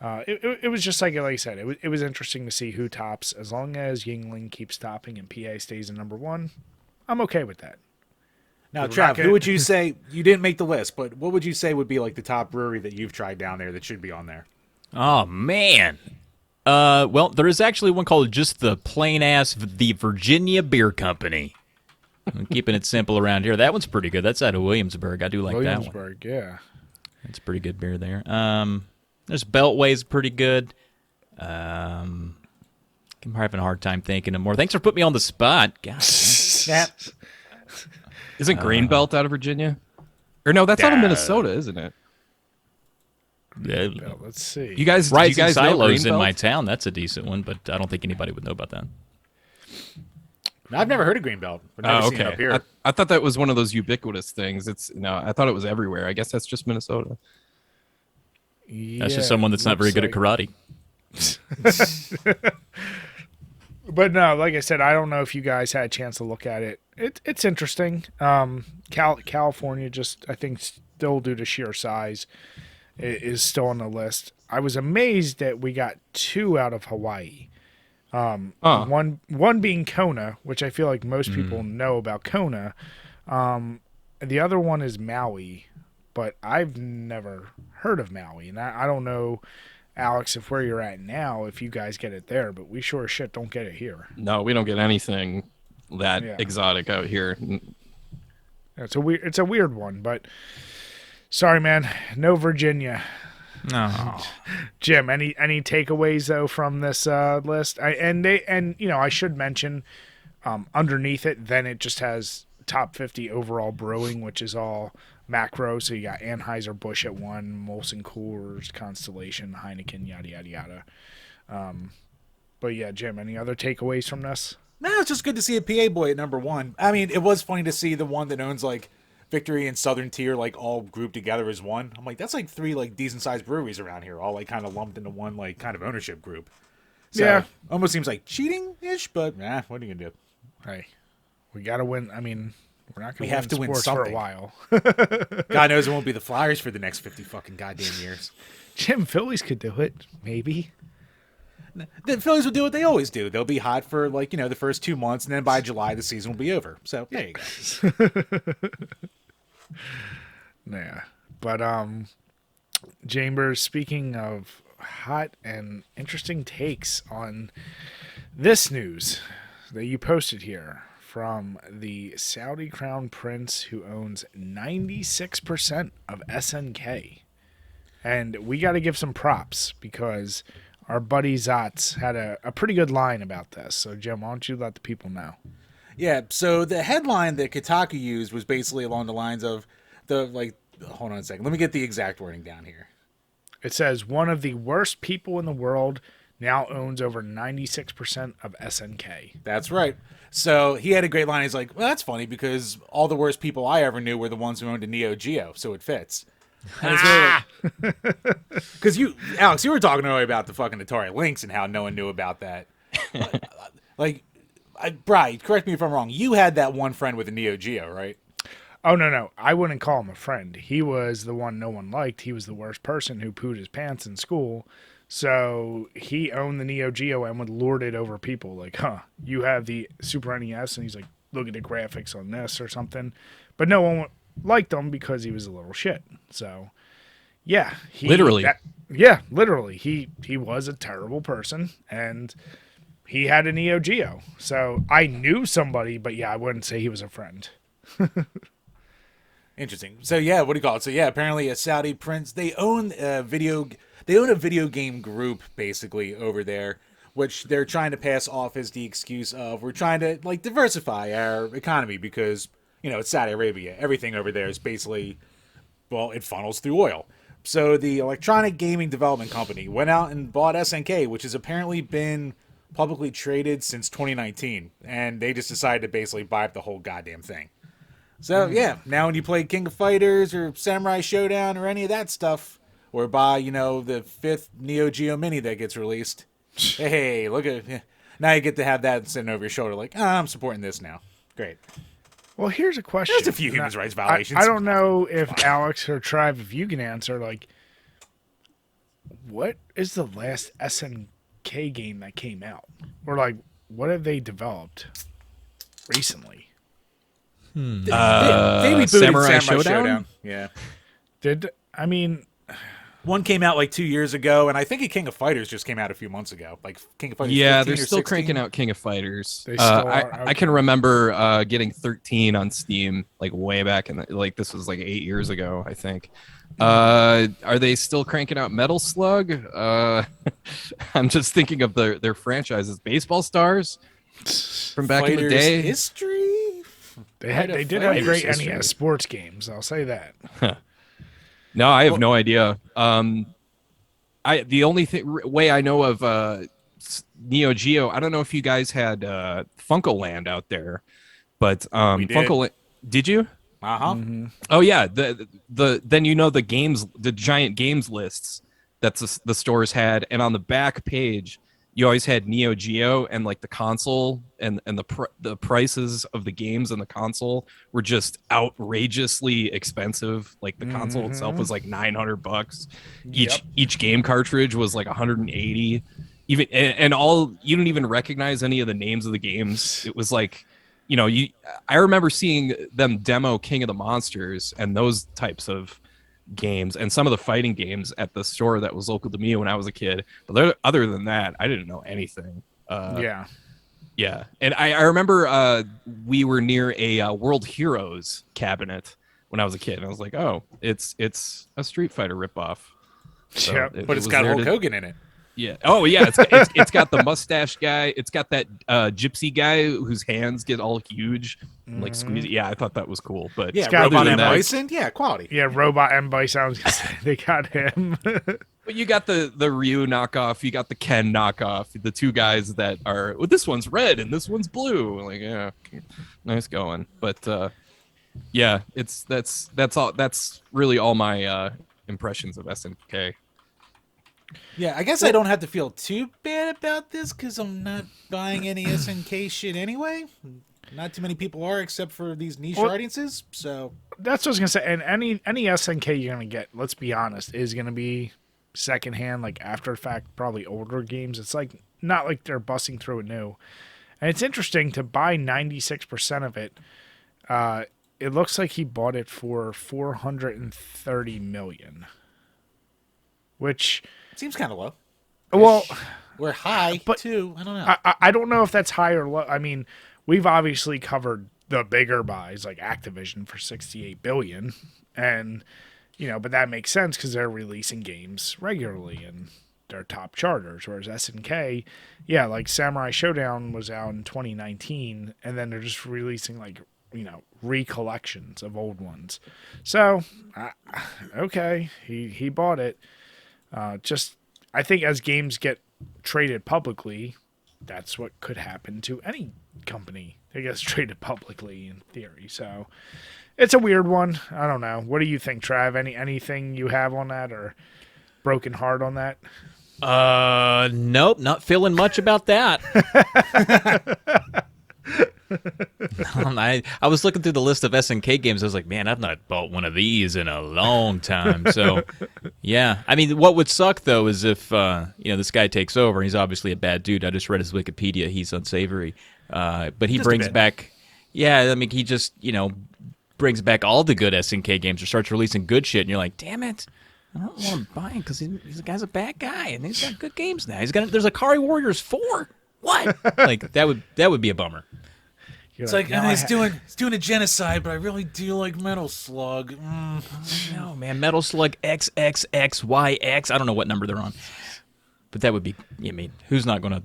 S1: It was just like I said, it was interesting to see who tops. As long as Yingling keeps topping and PA stays in number 1, I'm okay with that.
S2: Now, Trav, who would you say, you didn't make the list, but what would you say would be like the top brewery that you've tried down there that should be on there?
S4: Oh, man. Well, there is actually one called just the plain ass the Virginia Beer Company. I'm keeping it simple around here. That one's pretty good. That's out of Williamsburg. I do like that one.
S1: Williamsburg, yeah.
S4: It's pretty good beer there. There's Beltway's pretty good. I'm having a hard time thinking of more. Thanks for putting me on the spot. God.
S3: Isn't Greenbelt out of Virginia? Or no, that's out of Minnesota, isn't it?
S4: Yeah.
S1: Let's see.
S3: You guys,
S4: Rising
S3: know
S4: Silos in
S3: Greenbelt?
S4: my town. That's a decent one, but I don't think anybody would know about that.
S2: I've never heard of Greenbelt. I've never seen it up here.
S3: I thought that was one of those ubiquitous things. I thought it was everywhere. I guess that's just Minnesota.
S4: That's just someone that's not very good at karate.
S1: But no, like I said, I don't know if you guys had a chance to look at it. It's interesting. California, just I think still due to sheer size, is still on the list. I was amazed that we got 2 out of Hawaii. One being Kona, which I feel like most people know about Kona. The other one is Maui, but I've never heard of Maui, and I don't know, Alex, if where you're at now, if you guys get it there, but we sure as shit don't get it here.
S3: No, we don't get anything that exotic out here.
S1: It's a weird one, but sorry, man, no Virginia.
S4: No.
S1: Jim, any takeaways though from this list? I should mention underneath it, then it just has top 50 overall brewing, which is all macro. So you got Anheuser-Busch at 1, Molson Coors, Constellation, Heineken, yada yada yada. But yeah, Jim, any other takeaways from this?
S2: No, it's just good to see a PA boy at number 1. I mean, it was funny to see the one that owns like Victory and Southern Tier like all grouped together as one. I'm like, that's like 3 like decent sized breweries around here, all like kind of lumped into one like kind of ownership group. So,
S1: yeah,
S2: almost seems like cheating ish, but what are you gonna do?
S1: Hey, we gotta win. I mean, we're not gonna.
S2: We have to win
S1: sports
S2: something
S1: for a while.
S2: God knows it won't be the Flyers for the next 50 fucking goddamn years.
S1: Jim, Phillies could do it, maybe.
S2: The Phillies will do what they always do. They'll be hot for like the first 2 months, and then by July the season will be over. So there you go.
S1: Yeah, but Chambers, speaking of hot and interesting takes on this news that you posted here from the Saudi Crown Prince, who owns 96% of SNK, and we got to give some props because our buddy Zotz had a pretty good line about this. So Jim, why don't you let the people know?
S2: Yeah, so the headline that Kotaku used was basically along the lines of hold on a second. Let me get the exact wording down here.
S1: It says, one of the worst people in the world now owns over 96% of SNK.
S2: That's right. So he had a great line. He's like, well, that's funny because all the worst people I ever knew were the ones who owned a NeoGeo, so it fits. Because Alex, you were talking earlier about the fucking Atari Lynx and how no one knew about that. Bri, correct me if I'm wrong. You had that one friend with a NeoGeo, right?
S1: Oh, no. I wouldn't call him a friend. He was the one no one liked. He was the worst person who pooed his pants in school. So he owned the NeoGeo and would lord it over people. Like, you have the Super NES? And he's like, look at the graphics on this or something. But no one liked him because he was a little shit. So, yeah.
S3: Literally.
S1: Literally. He was a terrible person. And he had a NeoGeo. So I knew somebody, but yeah, I wouldn't say he was a friend.
S2: Interesting. So yeah, what do you call it? So yeah, apparently a Saudi prince, they own a video game group basically over there, which they're trying to pass off as the excuse of we're trying to like diversify our economy because, it's Saudi Arabia. Everything over there is basically, well, it funnels through oil. So the electronic gaming development company went out and bought SNK, which has apparently been publicly traded since 2019, and they just decided to basically buy up the whole goddamn thing. So yeah, now when you play King of Fighters or Samurai Showdown or any of that stuff, or buy the 5th NeoGeo Mini that gets released, hey, look at now you get to have that sitting over your shoulder like, I'm supporting this now. Great.
S1: Well, here's a question.
S2: There's a few human rights violations.
S1: I don't know if Alex or Trav, if you can answer, like, what is the last SNK game that came out? Or like, what have they developed recently?
S2: They rebooted Samurai Showdown. Yeah. One came out like 2 years ago, and I think King of Fighters just came out a few months ago. Like King of Fighters.
S3: Yeah,
S2: 15
S3: they're
S2: or
S3: still
S2: 16.
S3: cranking out King of Fighters.
S1: They still are?
S3: I can remember getting 13 on Steam like way back in this was like 8 years ago, I think. Are they still cranking out Metal Slug? I'm just thinking of their franchises, Baseball Stars from back in the day.
S2: History.
S1: They did have great NES sports games. I'll say that.
S3: No, I have no idea. The only way I know of NeoGeo. I don't know if you guys had Funko Land out there, but
S2: We did.
S3: Did you?
S2: Uh-huh.
S3: Oh yeah, then the games, the giant games lists that the stores had, and on the back page you always had NeoGeo, and like the console and the prices of the games on the console were just outrageously expensive. Like the console itself was like $900. Each game cartridge was like 180. Even and all, you didn't even recognize any of the names of the games. It was like, I remember seeing them demo King of the Monsters and those types of games and some of the fighting games at the store that was local to me when I was a kid. But other than that, I didn't know anything.
S1: Yeah.
S3: And I remember we were near a World Heroes cabinet when I was a kid, and I was like, oh, it's a Street Fighter ripoff. So
S1: Yeah,
S2: But it's got Hulk Hogan in it.
S3: Yeah. Oh, yeah. It's got the mustache guy. It's got that gypsy guy whose hands get all huge, and like squeeze. Yeah, I thought that was cool. But
S2: Yeah,
S1: got
S2: Robot
S3: other
S2: M.
S3: than that-
S2: Bison. Yeah, quality.
S1: Yeah, Robot M. Bison. I was gonna say, they got him.
S3: But you got the Ryu knockoff. You got the Ken knockoff. The two guys that are, well, this one's red and this one's blue. Like, yeah, nice going. But yeah, that's all. That's really all my impressions of SNK.
S2: Yeah, I guess I don't have to feel too bad about this because I'm not buying any SNK shit anyway. Not too many people are, except for these niche audiences. So
S1: That's what I was gonna say. And any SNK you're gonna get, let's be honest, is gonna be secondhand, like after fact, probably older games. It's like not like they're busting through it new. And it's interesting to buy 96% of it. It looks like he bought it for $430 million, which
S2: seems kind of low.
S1: well.
S2: We're high,
S1: But
S2: too. I don't know.
S1: I don't know if that's high or low. I mean, we've obviously covered the bigger buys like Activision for $68 billion, and but that makes sense because they're releasing games regularly and they're top charters. Whereas SNK, yeah, like Samurai Showdown was out in 2019, and then they're just releasing like recollections of old ones. So, okay, he bought it. Just I think as games get traded publicly, that's what could happen to any company that gets traded publicly in theory. So it's a weird one. I don't know. What do you think, Trav? Anything you have on that, or broken heart on that?
S4: Nope, not feeling much about that. I was looking through the list of SNK games. I was like, man, I've not bought one of these in a long time. So, yeah. I mean, what would suck, though, is if, this guy takes over, and he's obviously a bad dude. I just read his Wikipedia. He's unsavory. But he
S2: Just
S4: brings
S2: a bit.
S4: back, he just, brings back all the good SNK games or starts releasing good shit. And you're like, damn it. I don't want to buy him because he's a guy's a bad guy, and he's got good games now. There's Akari Warriors 4. What? Like, that would be a bummer.
S1: You're
S2: It's like,
S1: "No,
S2: he's doing a genocide, but I really do like Metal Slug.
S4: No, man, Metal Slug XXXYX. I don't know what number they're on, but that would be. I mean, who's not gonna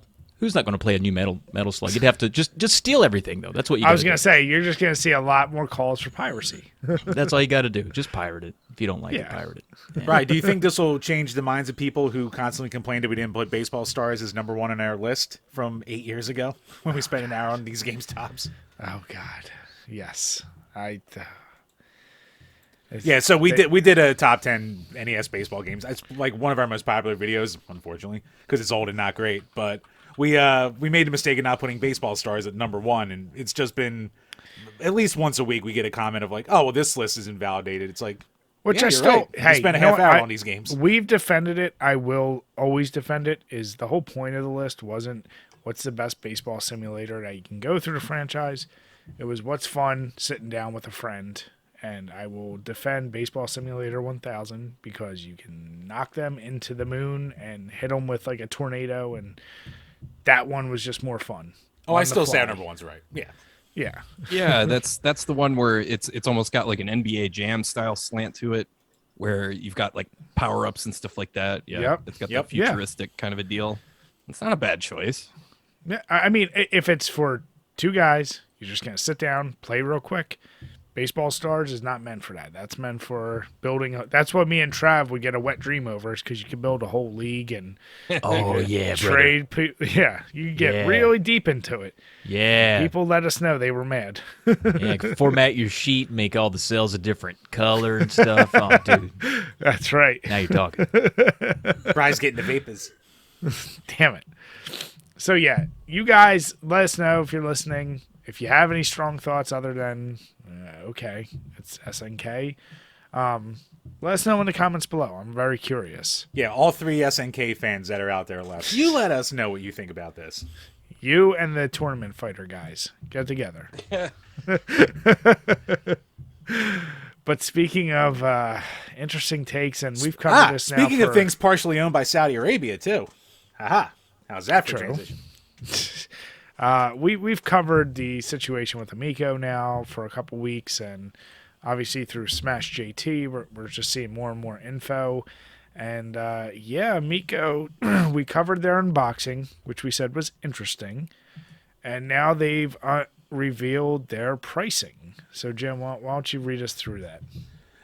S4: play a new Metal Slug? You'd have to just steal everything, though. That's what you.
S1: I was gonna say you're just gonna see a lot more calls for piracy.
S4: That's all you got to do. Just pirate it. If you don't like it,
S1: Yeah.
S4: pirate it.
S2: Right. Do you think this will change the minds of people who constantly complained that we didn't put Baseball Stars as number one on our list from 8 years ago when we spent an hour on these games tops?
S1: Oh God, yes.
S2: Yeah, so we did a top 10 NES baseball games. It's like one of our most popular videos, unfortunately, because it's old and not great. But we made the mistake of not putting Baseball Stars at number one, and it's just been at least once a week we get a comment of like, oh, well, this list is invalidated. It's like,
S1: Which
S2: yeah,
S1: I
S2: you're
S1: still
S2: right.
S1: hey,
S2: we spent a
S1: you know
S2: half
S1: what?
S2: hour on these games.
S1: We've defended it. I will always defend it. Is the whole point of the list wasn't what's the best baseball simulator that you can go through the franchise. It was what's fun sitting down with a friend. And I will defend Baseball Simulator 1000 because you can knock them into the moon and hit them with like a tornado, and that one was just more fun.
S2: Oh, I still say our number one's right. Yeah.
S1: Yeah.
S3: Yeah, that's the one where it's almost got like an NBA Jam style slant to it, where you've got like power ups and stuff like that. Yeah,
S1: Yep.
S3: It's got
S2: Yep.
S3: the futuristic kind of a deal. It's not a bad choice.
S1: Yeah. I mean, if it's for two guys, you're just going to sit down, play real quick. Baseball Stars is not meant for that. That's meant for building. That's what me and Trav would get a wet dream over, is because you can build a whole league and
S4: Oh yeah,
S1: trade. Yeah, you get really deep into it.
S4: Yeah.
S1: People let us know they were mad.
S4: Yeah, format your sheet, make all the cells a different color and stuff. Oh, dude.
S1: That's right.
S4: Now you're talking.
S2: Brian's getting the vapors.
S1: Damn it. So yeah, you guys let us know if you're listening. If you have any strong thoughts other than okay, it's SNK. Let us know in the comments below. I'm very curious.
S2: Yeah, all 3 SNK fans that are out there left. You let us know what you think about this.
S1: You and the tournament fighter guys get together. But speaking of interesting takes, and we've covered this now.
S2: Speaking of things partially owned by Saudi Arabia, too. Haha. How's that for transition?
S1: We've covered the situation with Amico now for a couple weeks, and obviously through Smash JT, we're just seeing more and more info. And yeah, Amico, we covered their unboxing, which we said was interesting, and now they've revealed their pricing. So Jim, why don't you read us through that?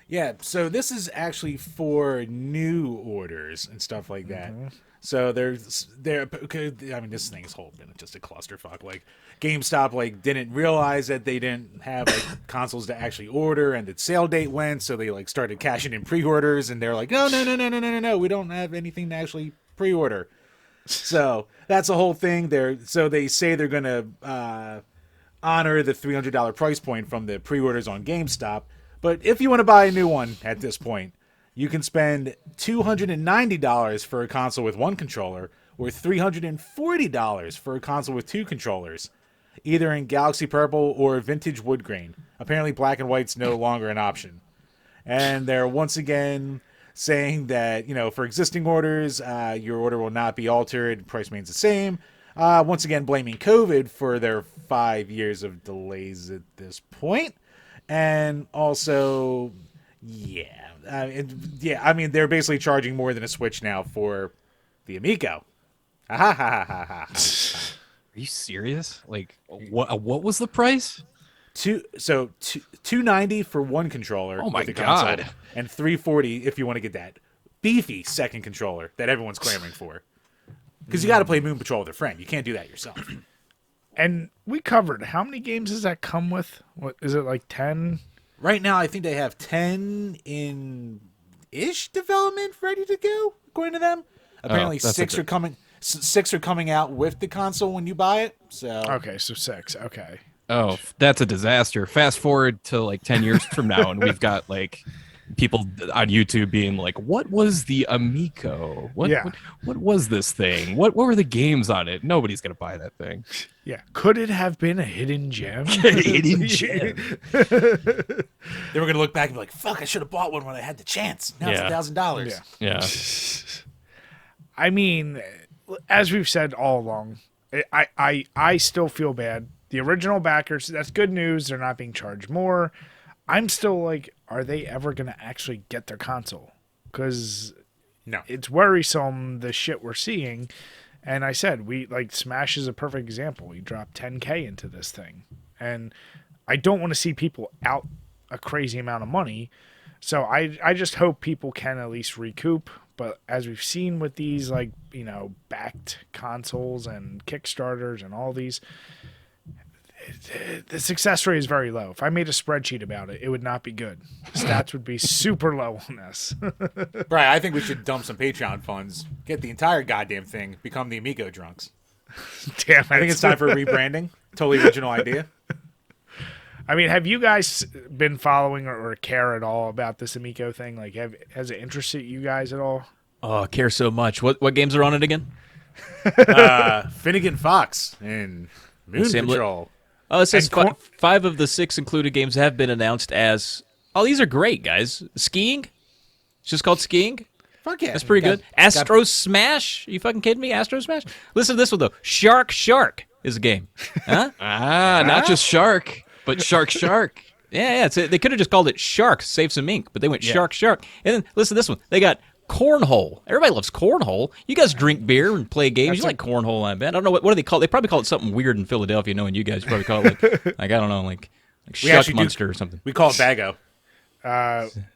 S2: Yeah, so this is actually for new orders and stuff like that. Mm-hmm. So I mean, this thing's whole been just a clusterfuck. Like, GameStop didn't realize that they didn't have consoles to actually order, and the sale date went, so they started cashing in pre-orders, and they're like, no, we don't have anything to actually pre-order. So that's the whole thing. So they say they're gonna honor the $300 price point from the pre-orders on GameStop, but if you want to buy a new one at this point, you can spend $290 for a console with 1 controller, or $340 for a console with 2 controllers, either in Galaxy Purple or Vintage Wood Grain. Apparently black and white's no longer an option. And they're once again saying that, for existing orders, your order will not be altered, price remains the same. Once again, blaming COVID for their 5 years of delays at this point. And also, I mean, they're basically charging more than a Switch now for the Amico.
S3: Are you serious? What was the price?
S2: $290 for 1 controller.
S3: Oh my
S2: God!
S3: God.
S2: And $340 if you want to get that beefy second controller that everyone's clamoring for. Because you got to play Moon Patrol with a friend. You can't do that yourself.
S1: And we covered, how many games does that come with? What is it, 10?
S2: Right now, I think they have 10 in development ready to go, according to them. Apparently, 6 are coming. 6 are coming out with the console when you buy it. So
S1: okay, so 6. Okay.
S3: Oh, that's a disaster. Fast forward to 10 years from now, and we've got people on YouTube being like, "What was the Amico? What was this thing? What were the games on it? Nobody's gonna buy that thing."
S1: Yeah, could it have been a hidden gem?
S3: Hidden gem.
S2: They were gonna look back and be like, "Fuck! I should have bought one when I had the chance. Now it's $1,000."
S3: Yeah.
S1: I mean, as we've said all along, I still feel bad. The original backers, that's good news. They're not being charged more. I'm still like, are they ever going to actually get their console? Because it's worrisome, the shit we're seeing. And I said, Smash is a perfect example. We dropped $10K into this thing. And I don't want to see people out a crazy amount of money. So I just hope people can at least recoup. But as we've seen with these, backed consoles and Kickstarters and all these, the success rate is very low. If I made a spreadsheet about it, it would not be good. Stats would be super low on this.
S2: Right, I think we should dump some Patreon funds, get the entire goddamn thing, become the Amico drunks.
S1: Damn it.
S2: I think it's time for rebranding. Totally original idea.
S1: I mean, have you guys been following or care at all about this Amico thing? Has it interested you guys at all?
S4: Oh, I care so much. What games are on it again?
S2: Finnegan Fox and Moon Patrol.
S4: Oh, it says 5 of the 6 included games have been announced as... Oh, these are great, guys. Skiing? It's just called Skiing?
S2: Fuck yeah.
S4: That's pretty good. Astro Smash? Are you fucking kidding me? Astro Smash? Listen to this one, though. Shark is a game. Huh?
S3: Not just Shark, but Shark.
S4: Yeah. They could have just called it Shark, save some ink, but they went Shark. And then, listen to this one. They got Cornhole. Everybody loves Cornhole. You guys drink beer and play games. You like Cornhole, I bet. I don't know. What do they call it? They probably call it something weird in Philadelphia, knowing you guys. You probably call it I don't know, Like
S2: We
S4: Shuck
S2: actually do-
S4: Monster or something.
S2: We call it Bago.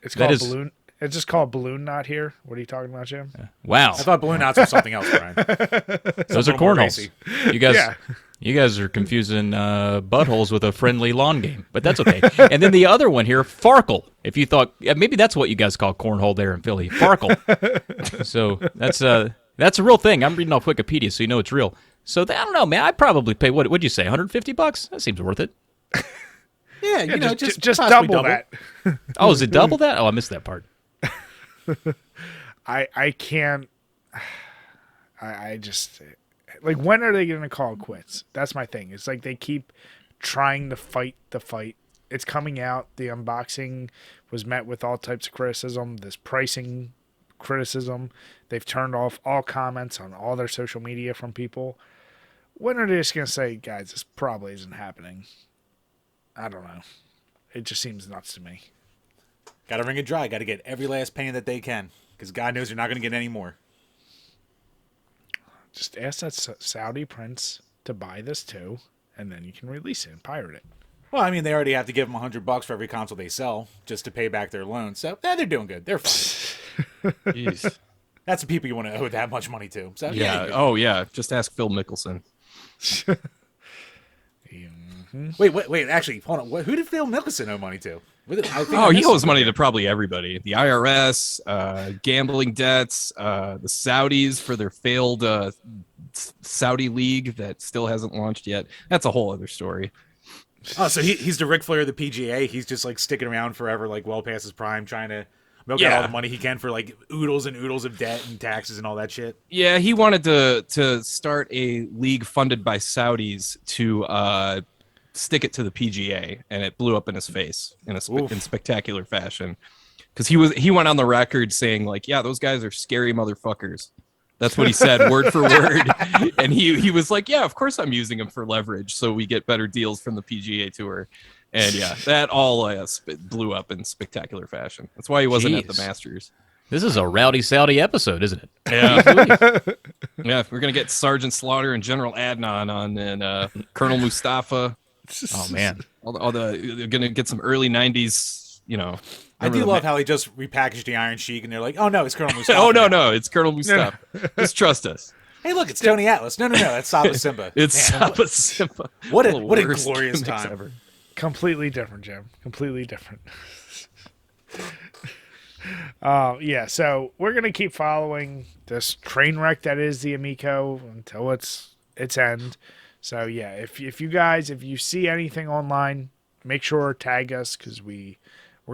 S1: It's
S4: That
S1: called
S4: is-
S1: Balloon. It's just called Balloon Knot here. What are you talking about, Jim?
S4: Wow.
S2: I thought balloon knots was something else, Brian.
S4: Those are
S2: little more
S4: cornholes.
S2: racy.
S4: You guys,
S1: Yeah.
S4: you guys are confusing buttholes with a friendly lawn game, but that's okay. And then the other one here, Farkle. If you thought maybe that's what you guys call cornhole there in Philly, Farkle. So that's a real thing. I'm reading off Wikipedia, so you know it's real. So I don't know, man. I'd probably pay what'd you say, $150? That seems worth it.
S2: Yeah, you know,
S1: just
S2: possibly
S1: double that.
S4: Oh, is it double that? Oh, I missed that part.
S1: I can't. I just like, when are they going to call it quits? That's my thing. It's like they keep trying to fight the fight. It's coming out. The unboxing was met with all types of criticism. This pricing criticism. They've turned off all comments on all their social media from people. When are they just going to say, guys, this probably isn't happening? I don't know. It just seems nuts to me.
S2: Got to wring it dry. Got to get every last penny that they can, because God knows you're not going to get any more.
S1: Just ask that Saudi prince to buy this too, and then you can release it and pirate it.
S2: Well, I mean, they already have to give them $100 for every console they sell just to pay back their loan. So they're doing good. They're fine.
S3: Jeez.
S2: That's the people you want to owe that much money to. So
S3: Yeah. Oh, yeah. Just ask Phil Mickelson.
S2: Wait. Actually, hold on. Who did Phil Mickelson owe money to?
S3: Oh, he owes money to probably everybody. The IRS, gambling debts, the Saudis for their failed Saudi league that still hasn't launched yet. That's a whole other story.
S2: Oh, so he's the Ric Flair of the PGA. He's just like sticking around forever, like well past his prime, trying to milk out all the money he can for like oodles and oodles of debt and taxes and all that shit.
S3: Yeah, he wanted to start a league funded by Saudis to stick it to the PGA, and it blew up in his face in spectacular fashion. Because he went on the record saying like, yeah, those guys are scary motherfuckers. That's what he said, word for word. And he was like, yeah, of course I'm using them for leverage so we get better deals from the PGA Tour. And yeah, that all blew up in spectacular fashion. That's why he wasn't at the Masters.
S4: This is a rowdy Saudi episode, isn't it?
S3: Yeah. Yeah, we're going to get Sergeant Slaughter and General Adnan on, and Colonel Mustafa.
S4: Oh, man.
S3: They're going to get some early 90s, you know.
S2: I do love how he just repackaged the Iron Sheik, and they're like, "Oh no, it's Colonel Mustafa."
S3: Oh no, it's Colonel Mustafa. Just trust us.
S2: Hey, look, it's Tony Atlas. No, that's Saba Simba.
S3: It's
S2: Man,
S3: Saba Simba.
S2: What a
S3: Worst
S2: glorious
S3: gimmicks
S2: time.
S3: ever.
S1: Completely different, Jim. Completely different. Yeah, so we're gonna keep following this train wreck that is the Amico until its end. So yeah, if you see anything online, make sure to tag us, because we're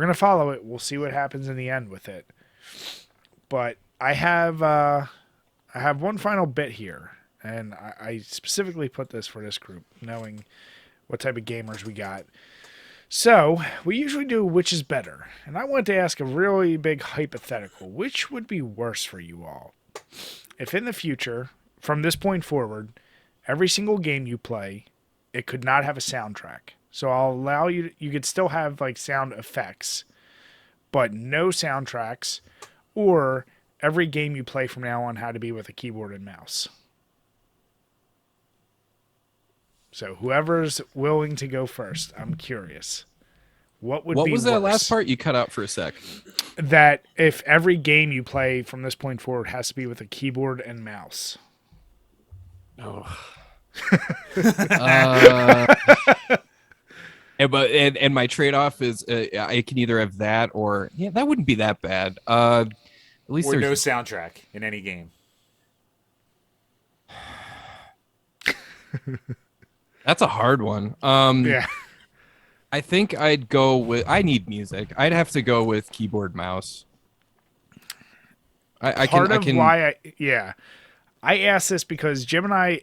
S1: gonna follow it. We'll see what happens in the end with it. But I have one final bit here, and I specifically put this for this group, knowing what type of gamers we got. So we usually do which is better, and I wanted to ask a really big hypothetical: which would be worse for you all if in the future, from this point forward, every single game you play, it could not have a soundtrack? So I'll allow you could still have like sound effects, but no soundtracks, or every game you play from now on had to be with a keyboard and mouse. So whoever's willing to go first, I'm curious. What
S3: What
S1: be
S3: was that
S1: worse?
S3: last part? You cut out for a sec.
S1: That if every game you play from this point forward has to be with a keyboard and mouse.
S3: Oh. And my trade-off is I can either have that or that wouldn't be that bad. At least
S2: Or
S3: there's
S2: no soundtrack in any game.
S3: That's a hard one.
S1: Yeah.
S3: I think I'd go with. I need music. I'd have to go with keyboard mouse. I asked this because Jim and I,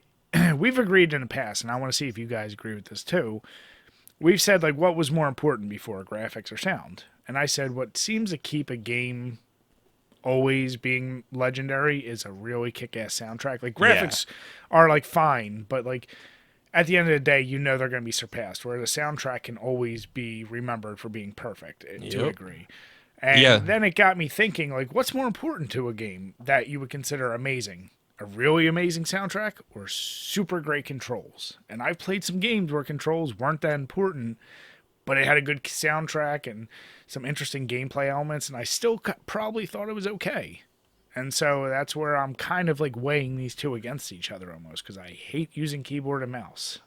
S3: we've agreed in the past, and I want to see if you guys agree with this too. We've said like what was more important before, graphics or sound, and I said what seems to keep a game always being legendary is a really kick-ass soundtrack. Like graphics are like fine, but like at the end of the day, you know they're going to be surpassed. Where the soundtrack can always be remembered for being perfect to a degree. And then it got me thinking, like, what's more important to a game that you would consider amazing? A really amazing soundtrack or super great controls? And I've played some games where controls weren't that important,
S1: but it had a good soundtrack and some interesting gameplay elements, and I still probably thought it was okay. And so that's where I'm kind of like weighing these two against each other almost, because I hate using keyboard and mouse.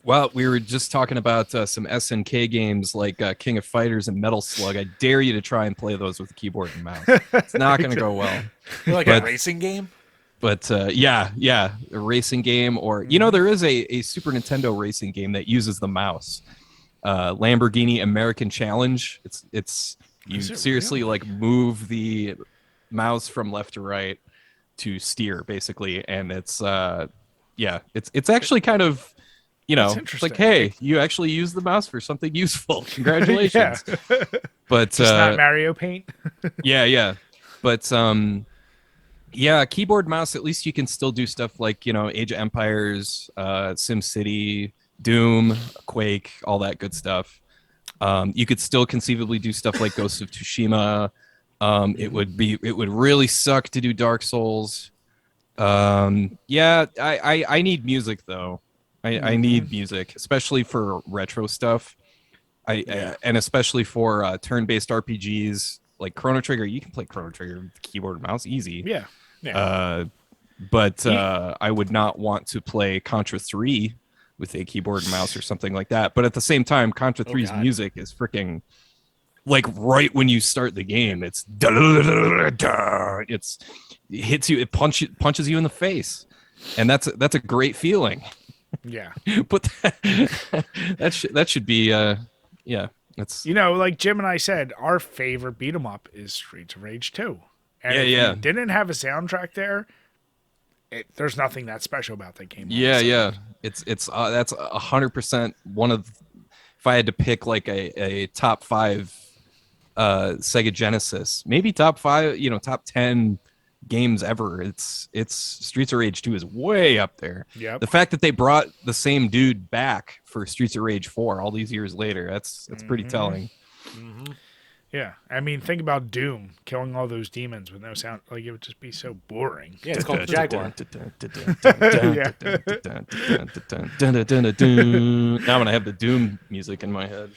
S3: Well, we were just talking about some SNK games like King of Fighters and Metal Slug. I dare you to try and play those with a keyboard and mouse. It's not going to go well.
S2: Like a racing game?
S3: But yeah, a racing game. Or, there is a Super Nintendo racing game that uses the mouse. Lamborghini American Challenge. It's you seriously like move the mouse from left to right to steer, basically. And it's actually kind of... it's like, hey, you actually use the mouse for something useful. Congratulations. But
S1: just not Mario Paint.
S3: yeah. But keyboard mouse, at least you can still do stuff like, Age of Empires, SimCity, Doom, Quake, all that good stuff. You could still conceivably do stuff like Ghost of Tsushima. It would really suck to do Dark Souls. I need music though. I need music, especially for retro stuff. And especially for turn-based RPGs like Chrono Trigger. You can play Chrono Trigger with keyboard and mouse easy.
S1: Yeah.
S3: But I would not want to play Contra 3 with a keyboard and mouse or something like that. But at the same time, Contra 3's music is freaking like right when you start the game. It hits you, it punches you in the face, and that's a great feeling.
S1: Yeah.
S3: But that should be that's
S1: like Jim and I said, our favorite beat 'em up is Streets of Rage 2. And if you didn't have a soundtrack there, there's nothing that special about that game.
S3: Yeah. It's that's 100% one of, if I had to pick like a top 5 Sega Genesis, maybe top 5, top 10 games ever, it's Streets of Rage 2 is way up there.
S1: Yep.
S3: The fact that they brought the same dude back for Streets of Rage 4 all these years later, that's pretty telling.
S1: Mm-hmm. Yeah, I mean, think about Doom killing all those demons with no sound. Like, it would just be so boring.
S2: Yeah, it's called Jaguar.
S3: Now I'm gonna have the Doom music in my head.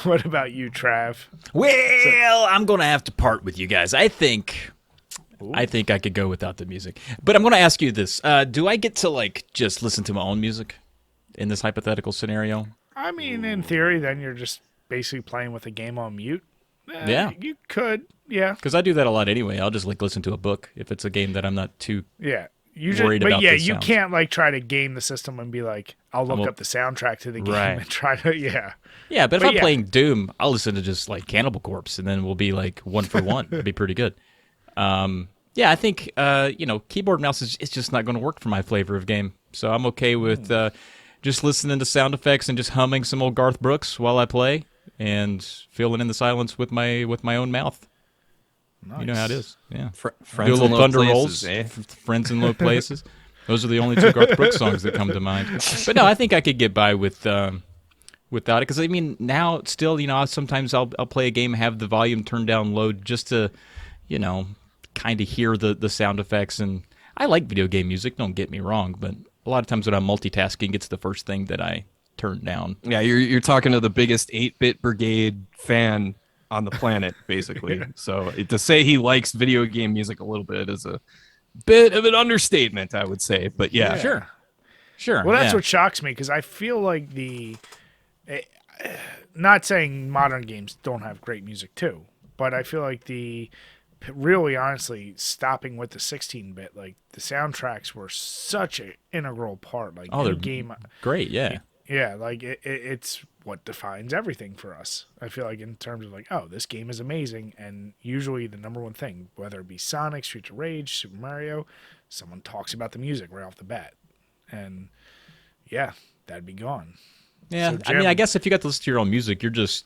S1: What about you, Trav?
S4: Well, I'm gonna have to part with you guys. I think I could go without the music. But I'm going to ask you this. Do I get to, like, just listen to my own music in this hypothetical scenario?
S1: I mean, in theory, then you're just basically playing with a game on mute.
S4: Yeah.
S1: You could, yeah.
S4: Because I do that a lot anyway. I'll just, like, listen to a book if it's a game that I'm not too worried about. But, yeah, you can't, like, try to game the system and be like, I'll look up the soundtrack to the game and try to, Yeah, but if I'm playing Doom, I'll listen to just, like, Cannibal Corpse, and then we'll be, like, 1 for 1. It'd be pretty good. I think keyboard and mouse is just not going to work for my flavor of game. So I'm okay with just listening to sound effects and just humming some old Garth Brooks while I play and filling in the silence with my own mouth. Nice. You know how it is. Yeah.
S3: Friends
S4: do a little thunder
S3: places,
S4: rolls. Friends in Low Places. Those are the only 2 Garth Brooks songs that come to mind. But no, I think I could get by without it, because I mean now still sometimes I'll play a game, have the volume turned down low just to kind of hear the sound effects. And I like video game music, don't get me wrong, but a lot of times when I'm multitasking, it's the first thing that I turn down.
S3: Yeah, you're talking to the biggest 8-bit brigade fan on the planet, basically. So to say he likes video game music a little bit is a bit of an understatement, I would say. But yeah.
S4: Sure.
S1: Well, that's what shocks me, because I feel like not saying modern games don't have great music too, but I feel like really honestly stopping with the 16-bit, like the soundtracks were such an integral part. Like
S4: they're
S1: game,
S4: great, yeah,
S1: like it's what defines everything for us. I feel like in terms of like, oh, this game is amazing, and usually the number one thing, whether it be Sonic, Streets of Rage, Super Mario, someone talks about the music right off the bat, and that'd be gone.
S4: Yeah, so, Jim, I mean, I guess if you got to listen to your own music, you just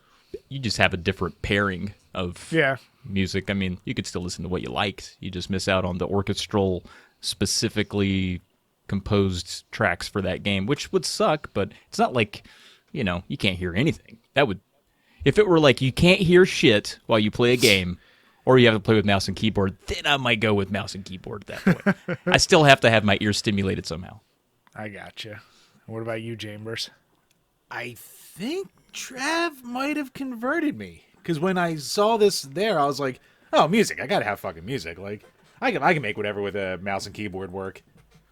S4: have a different pairing of music. I mean, you could still listen to what you liked. You just miss out on the orchestral, specifically composed tracks for that game, which would suck, but it's not like, you can't hear anything. That would, if it were like you can't hear shit while you play a game, or you have to play with mouse and keyboard, then I might go with mouse and keyboard at that point. I still have to have my ears stimulated somehow.
S1: I gotcha. What about you, Chambers?
S2: I think Trav might have converted me. Because when I saw this there, I was like, oh, music. I gotta have fucking music. Like, I can make whatever with a mouse and keyboard work.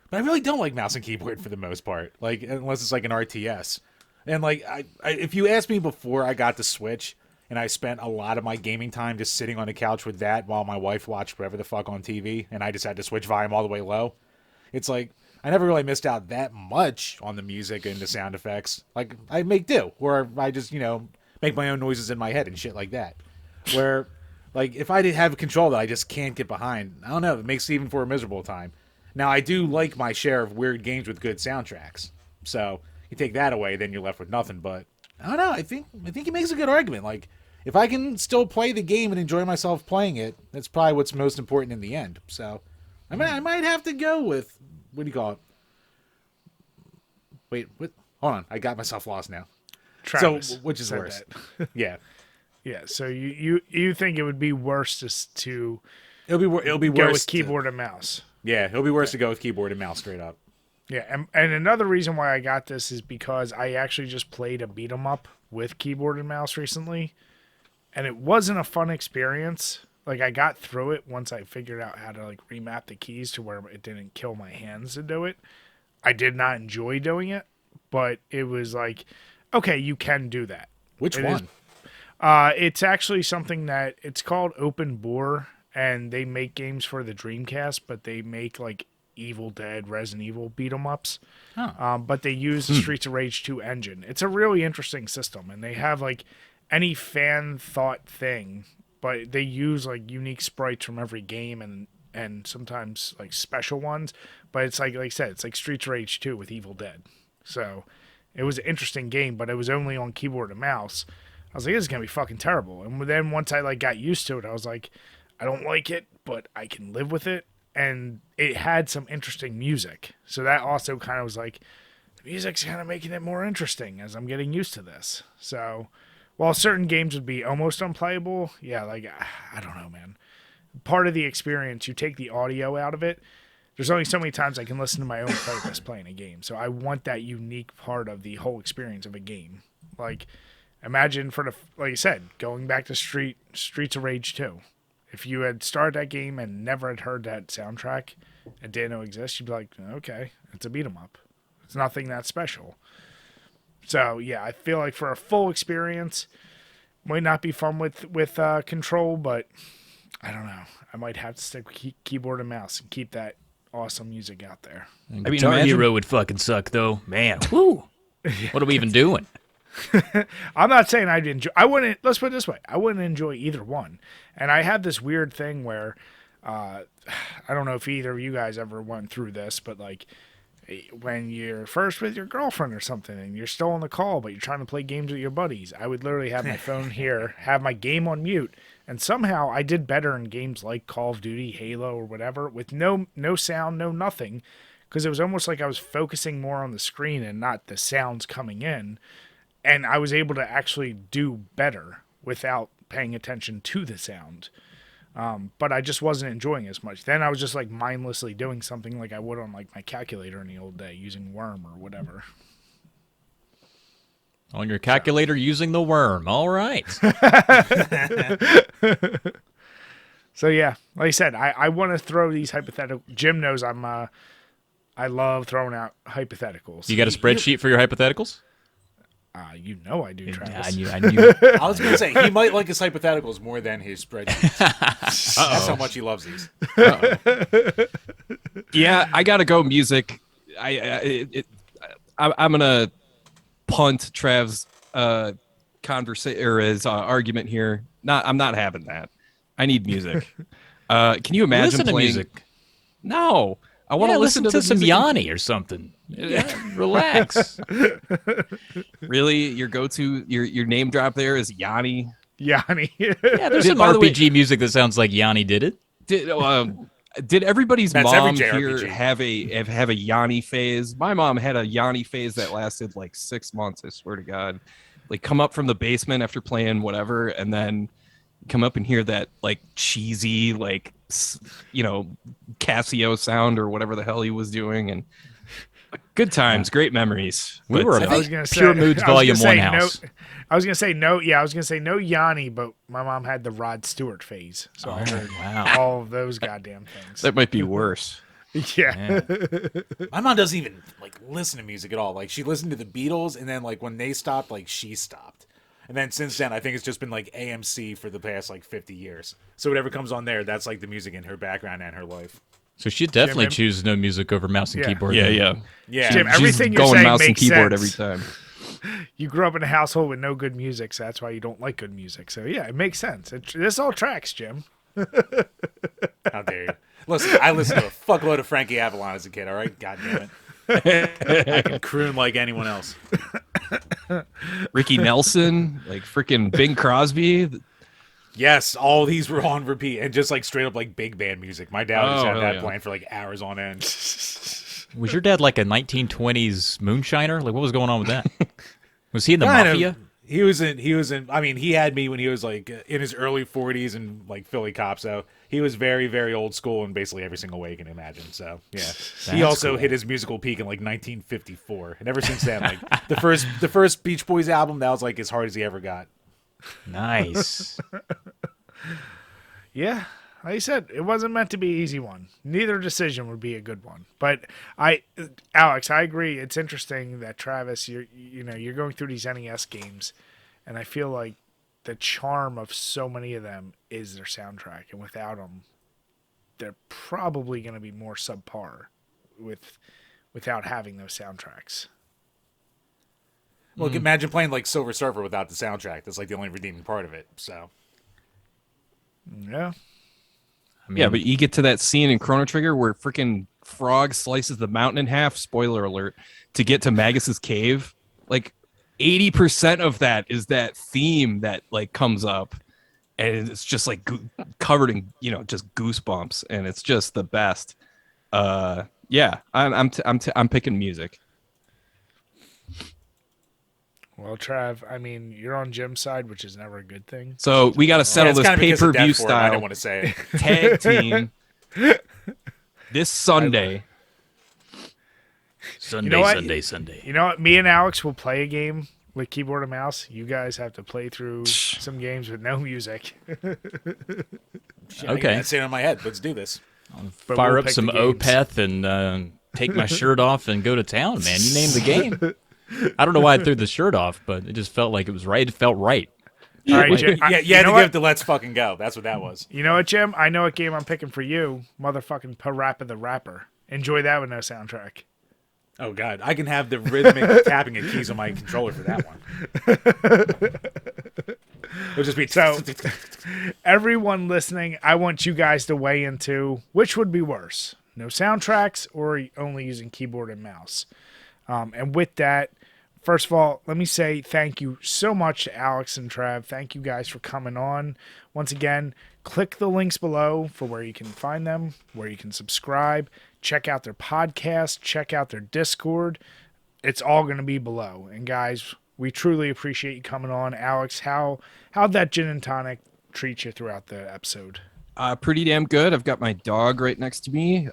S2: But I really don't like mouse and keyboard for the most part. Like, unless it's like an RTS. And like, if you asked me before I got the Switch, and I spent a lot of my gaming time just sitting on the couch with that while my wife watched whatever the fuck on TV, and I just had to switch volume all the way low, it's like, I never really missed out that much on the music and the sound effects. Like, I make do. Or I just, make my own noises in my head and shit like that. Where, like, if I didn't have control that I just can't get behind, I don't know, it makes it even for a miserable time. Now, I do like my share of weird games with good soundtracks. So, you take that away, then you're left with nothing. But, I don't know, I think he makes a good argument. Like, if I can still play the game and enjoy myself playing it, that's probably what's most important in the end. So, I might have to go with, what do you call it? Wait, what? Hold on, I got myself lost now.
S1: Travis,
S2: so, which is worse? Yeah.
S1: Yeah, so you think it would be worse to
S2: It'll be
S1: go
S2: worse
S1: with keyboard and mouse.
S2: Yeah, it'll be worse to go with keyboard and mouse straight up.
S1: Yeah, and another reason why I got this is because I actually just played a beat 'em up with keyboard and mouse recently, and it wasn't a fun experience. Like, I got through it once I figured out how to like remap the keys to where it didn't kill my hands to do it. I did not enjoy doing it, but it was like, okay, you can do that.
S2: Which one?
S1: It's actually something that it's called Open Bore, and they make games for the Dreamcast, but they make like Evil Dead, Resident Evil beat 'em ups.
S2: Huh.
S1: But they use the Streets of Rage 2 engine. It's a really interesting system, and they have like any fan thought thing, but they use like unique sprites from every game and sometimes like special ones. But it's like I said, it's like Streets of Rage 2 with Evil Dead. So it was an interesting game, but it was only on keyboard and mouse. I was like, this is gonna be fucking terrible. And then once I like got used to it, I was like, I don't like it, but I can live with it. And it had some interesting music, so that also kind of was like, the music's kind of making it more interesting as I'm getting used to this. So while certain games would be almost unplayable, yeah, like I don't know, man. Part of the experience, you take the audio out of it. There's only so many times I can listen to my own playlist playing a game, so I want that unique part of the whole experience of a game. Like, imagine like I said, going back to Streets of Rage 2. If you had started that game and never had heard that soundtrack and didn't know it exists, you'd be like, okay, it's a beat 'em up. It's nothing that special. So yeah, I feel like for a full experience, might not be fun with control, but I don't know. I might have to stick with keyboard and mouse and keep that awesome music out there.
S4: I mean, Guitar Hero would fucking suck, though. Man, whoo! What are we even doing?
S1: I'm not saying I'd enjoy. I wouldn't. Let's put it this way: I wouldn't enjoy either one. And I have this weird thing where, I don't know if either of you guys ever went through this, but like when you're first with your girlfriend or something, and you're still on the call, but you're trying to play games with your buddies, I would literally have my phone here, have my game on mute, and somehow I did better in games like Call of Duty, Halo, or whatever, with no sound, no nothing, because it was almost like I was focusing more on the screen and not the sounds coming in. And I was able to actually do better without paying attention to the sound. But I just wasn't enjoying as much. Then I was just like mindlessly doing something like I would on like my calculator in the old day using Worm or whatever.
S4: On your calculator using the Worm. All right.
S1: So yeah, like I said, I want to throw these hypothetical. Jim knows I love throwing out hypotheticals.
S4: You got a spreadsheet for your hypotheticals?
S1: You know I do, Travis.
S4: I knew.
S2: I was going to say, he might like his hypotheticals more than his spreadsheets. That's how much he loves these.
S3: Yeah, I gotta go music. I'm gonna punt Trav's conversation or his argument here. I'm not having that. I need music. Can you imagine
S4: Listen to
S3: playing
S4: music?
S3: No, I want to listen to
S4: some
S3: music.
S4: Yanni or something. Relax.
S3: Really, your go-to, your name drop there is Yanni.
S1: Yanni.
S4: Yeah, there's some
S3: by the way-
S4: RPG music that sounds like Yanni did it.
S3: Did everybody's
S2: That's
S3: mom
S2: every
S3: here
S2: JRPG.
S3: have a Yanni phase? My mom had a Yanni phase that lasted like 6 months. I swear to God, like come up from the basement after playing whatever, and then come up and hear that like cheesy like Casio sound or whatever the hell he was doing, and Good times, great memories.
S4: We
S3: But,
S4: were
S1: I was gonna say
S4: Pure Moods
S1: I was gonna
S4: Volume
S1: say
S4: 1 house.
S1: No, I was gonna say no. Yeah, I was gonna say no Yanni, but my mom had the Rod Stewart phase, so I heard
S4: wow.
S1: all of those goddamn things.
S3: that might be worse.
S1: Yeah.
S2: My mom doesn't even like listen to music at all. Like she listened to the Beatles, and then like when they stopped, like she stopped. And then since then, I think it's just been like AMC for the past like 50 years. So whatever comes on there, that's like the music in her background and her life.
S4: So she'd definitely
S1: Jim,
S4: choose no music over mouse and
S1: Yeah.
S4: keyboard.
S3: Yeah.
S2: Yeah.
S1: Jim,
S3: She's
S1: everything you're
S3: going
S1: saying
S3: mouse and
S1: makes
S3: keyboard
S1: sense.
S3: every time.
S1: You grew up in a household with no good music, so that's why you don't like good music. So yeah, it makes sense. This all tracks, Jim.
S2: How dare you? Listen, I listened to a fuckload of Frankie Avalon as a kid, all right? God damn it. I can croon like anyone else.
S3: Ricky Nelson, like freaking Bing Crosby.
S2: Yes, all these were on repeat and just like straight up like big band music. My dad just
S3: Oh,
S2: had
S3: hell
S2: that
S3: yeah.
S2: playing for like hours on end.
S4: Was your dad like a 1920s moonshiner? Like, what was going on with that? Was he in the
S2: Kind of.
S4: Mafia?
S2: He was in, I mean, he had me when he was like in his early 40s and like Philly cop. So he was very, very old school in basically every single way you can imagine. So yeah. He
S4: That's
S2: also
S4: cool.
S2: hit his musical peak in like 1954. And ever since then, like the first Beach Boys album, that was like as hard as he ever got.
S4: Nice.
S1: Yeah, like I said, it wasn't meant to be an easy one. Neither decision would be a good one. But Alex, I agree. It's interesting that Travis, you're going through these NES games, and I feel like the charm of so many of them is their soundtrack, and without them, they're probably going to be more subpar without having those soundtracks.
S2: Well, imagine playing like Silver Surfer without the soundtrack. That's like the only redeeming part of it. So
S1: Yeah.
S4: I mean,
S3: Yeah, but you get to that scene in Chrono Trigger where freaking Frog slices the mountain in half, spoiler alert, to get to Magus's cave. Like 80% of that is that theme that like comes up, and it's just like covered in, just goosebumps, and it's just the best. Yeah, I'm picking music.
S1: Well, Trav, I mean, you're on Jim's side, which is never a good thing.
S3: So we got to settle this pay-per-view
S2: I
S3: style
S2: don't want to say it.
S3: tag team this Sunday.
S4: Sunday,
S1: You know what?
S4: Sunday.
S1: You know what? Me and Alex will play a game with keyboard and mouse. You guys have to play through some games with no music.
S4: Okay.
S2: That's it in my head. Let's do this.
S1: But
S4: Fire
S1: we'll
S4: up
S1: pick
S4: some
S1: the games.
S4: Opeth and take my shirt off and go to town, man. You named the game. I don't know why I threw the shirt off, but it just felt like it was right. It felt right.
S1: All right, Jim.
S2: Yeah, you had to give it the let's fucking go. That's what that was.
S1: You know what, Jim? I know what game I'm picking for you. Motherfucking Parappa the Rapper. Enjoy that with no soundtrack.
S2: Oh god, I can have the rhythmic tapping of keys on my controller for that one. It'll just be
S1: So, everyone listening, I want you guys to weigh into which would be worse, no soundtracks or only using keyboard and mouse. And with that, first of all, let me say thank you so much to Alex and Trav. Thank you guys for coming on. Once again, click the links below for where you can find them, where you can subscribe, check out their podcast, check out their Discord. It's all going to be below. And guys, we truly appreciate you coming on. Alex, how'd that gin and tonic treat you throughout the episode?
S3: Pretty damn good. I've got my dog right next to me,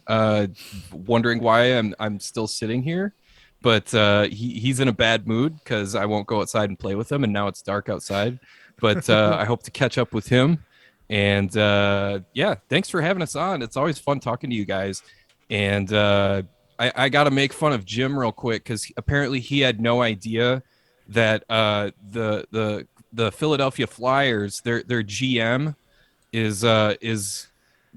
S3: wondering why I'm still sitting here. But he's in a bad mood because I won't go outside and play with him, and now it's dark outside. But I hope to catch up with him. And yeah, thanks for having us on. It's always fun talking to you guys. And I got to make fun of Jim real quick because apparently he had no idea that the Philadelphia Flyers, their GM is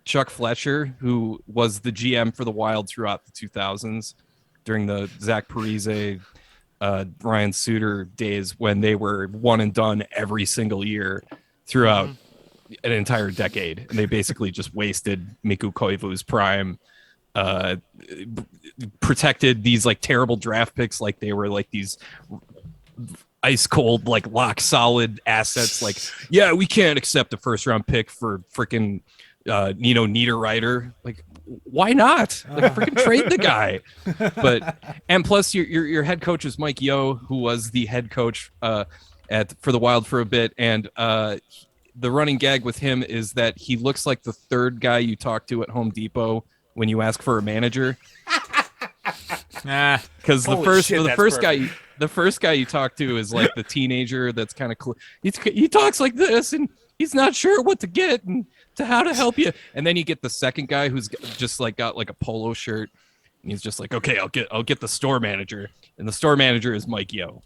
S3: Chuck Fletcher, who was the GM for the Wild throughout the 2000s. During the Zach Parise, Ryan Suter days when they were one and done every single year throughout an entire decade. And they basically just wasted Mikko Koivu's prime, protected these like terrible draft picks like they were like these ice cold, like lock solid assets. Like, yeah, we can't accept a first round pick for freaking Nino Niederreiter. Like, why not? Like, freaking trade the guy. But and plus your head coach is Mike Yeo, who was the head coach for the Wild for a bit, and the running gag with him is that he looks like the third guy you talk to at Home Depot when you ask for a manager. Because the
S2: Holy
S3: first
S2: shit,
S3: the
S2: that's
S3: first
S2: perfect.
S3: the first guy you talk to is like the teenager that's kind of he talks like this and he's not sure what to get and to how to help you. And then you get the second guy who's just like got like a polo shirt and he's just like, okay, I'll get the store manager. And the store manager is Mike Yo.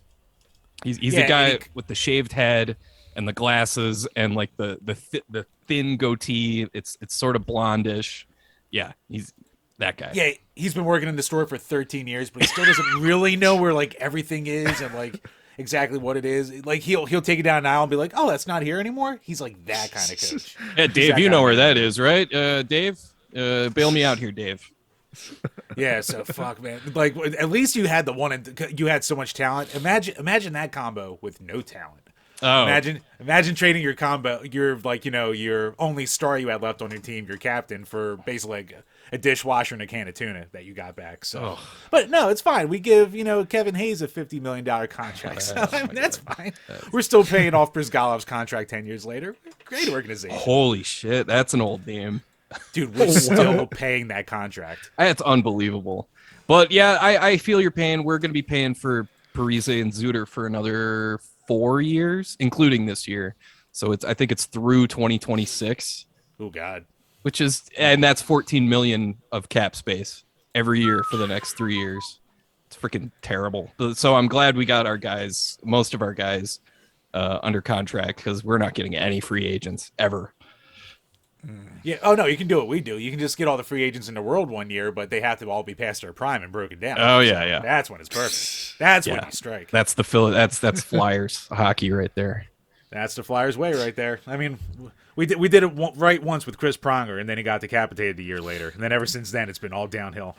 S3: He's the guy with the shaved head and the glasses and like the thin goatee. It's sort of blondish. Yeah, he's that guy.
S2: Yeah, he's been working in the store for 13 years, but he still doesn't really know where like everything is and like exactly what it is. Like he'll take it down an aisle and be like, "Oh, that's not here anymore." He's like that kind of coach.
S3: Yeah, Dave, you know where that is, right? Dave, bail me out here, Dave.
S2: Yeah, so fuck, man. Like at least you had you had so much talent. Imagine that combo with no talent.
S3: Oh,
S2: Imagine trading your combo, your like your only star you had left on your team, your captain, for basically like a dishwasher and a can of tuna that you got back. So, but no, it's fine. We give Kevin Hayes a $50 million contract, so that's fine. We're still paying off Brizgalov's contract 10 years later. Great organization.
S3: Holy shit, that's an old name,
S2: dude. We're still paying that contract.
S3: That's unbelievable. But yeah, I feel your pain. We're going to be paying for Parise and Zuter for another 4 years, including this year. So I think it's through 2026.
S2: Oh God.
S3: And that's 14 million of cap space every year for the next 3 years. It's freaking terrible. So I'm glad we got most of our guys under contract because we're not getting any free agents ever.
S2: Yeah. Oh no, you can do what we do. You can just get all the free agents in the world 1 year, but they have to all be past their prime and broken down.
S3: Oh yeah.
S2: That's when it's perfect. That's when you strike.
S3: That's that's Flyers hockey right there.
S2: That's the Flyers way right there. I mean, we did it right once with Chris Pronger, and then he got decapitated a year later, and then ever since then it's been all downhill.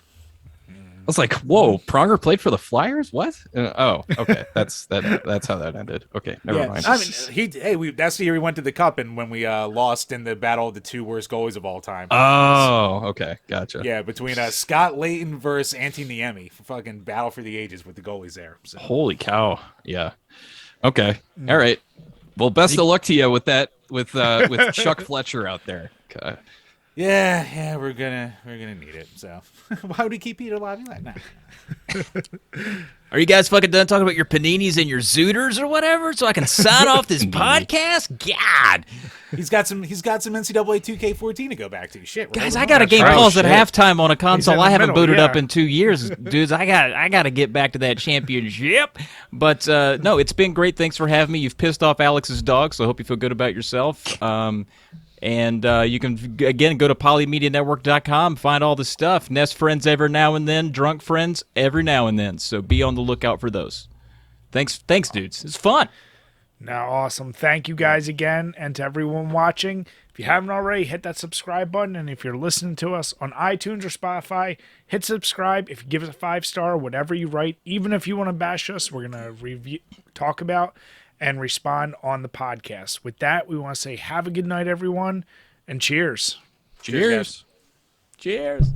S3: I was like, "Whoa, Pronger played for the Flyers? What?" Okay, that's how that ended. Okay, never mind.
S2: I mean, that's the year we went to the Cup, and when we lost in the battle of the two worst goalies of all time.
S3: Oh, okay, gotcha.
S2: Yeah, between Scott Layton versus Antti Niemi, fucking battle for the ages with the goalies there. So.
S3: Holy cow! Yeah. Okay. All right. Well, best of luck to you with that. With Chuck Fletcher out there. Okay.
S2: Yeah, we're gonna need it. So why would we keep Peter alive? Nah.
S4: Are you guys fucking done talking about your paninis and your zooters or whatever, so I can sign off this podcast? God,
S2: he's got some NCAA 2K14 to go back to. Shit,
S4: guys, I got a game paused at halftime on a console I haven't booted up in 2 years, dudes. I got to get back to that championship. But no, it's been great. Thanks for having me. You've pissed off Alex's dog, so I hope you feel good about yourself. And you can, again, go to polymedianetwork.com, find all the stuff. NES Friends every now and then, Drunk Friends every now and then. So be on the lookout for those. Thanks, dudes. It's fun.
S1: Now, awesome. Thank you guys again, and to everyone watching. If you haven't already, hit that subscribe button. And if you're listening to us on iTunes or Spotify, hit subscribe. If you give us a 5-star, whatever you write, even if you want to bash us, we're going to talk about and respond on the podcast. With that, we want to say have a good night, everyone, and cheers.
S3: Cheers.
S4: Cheers.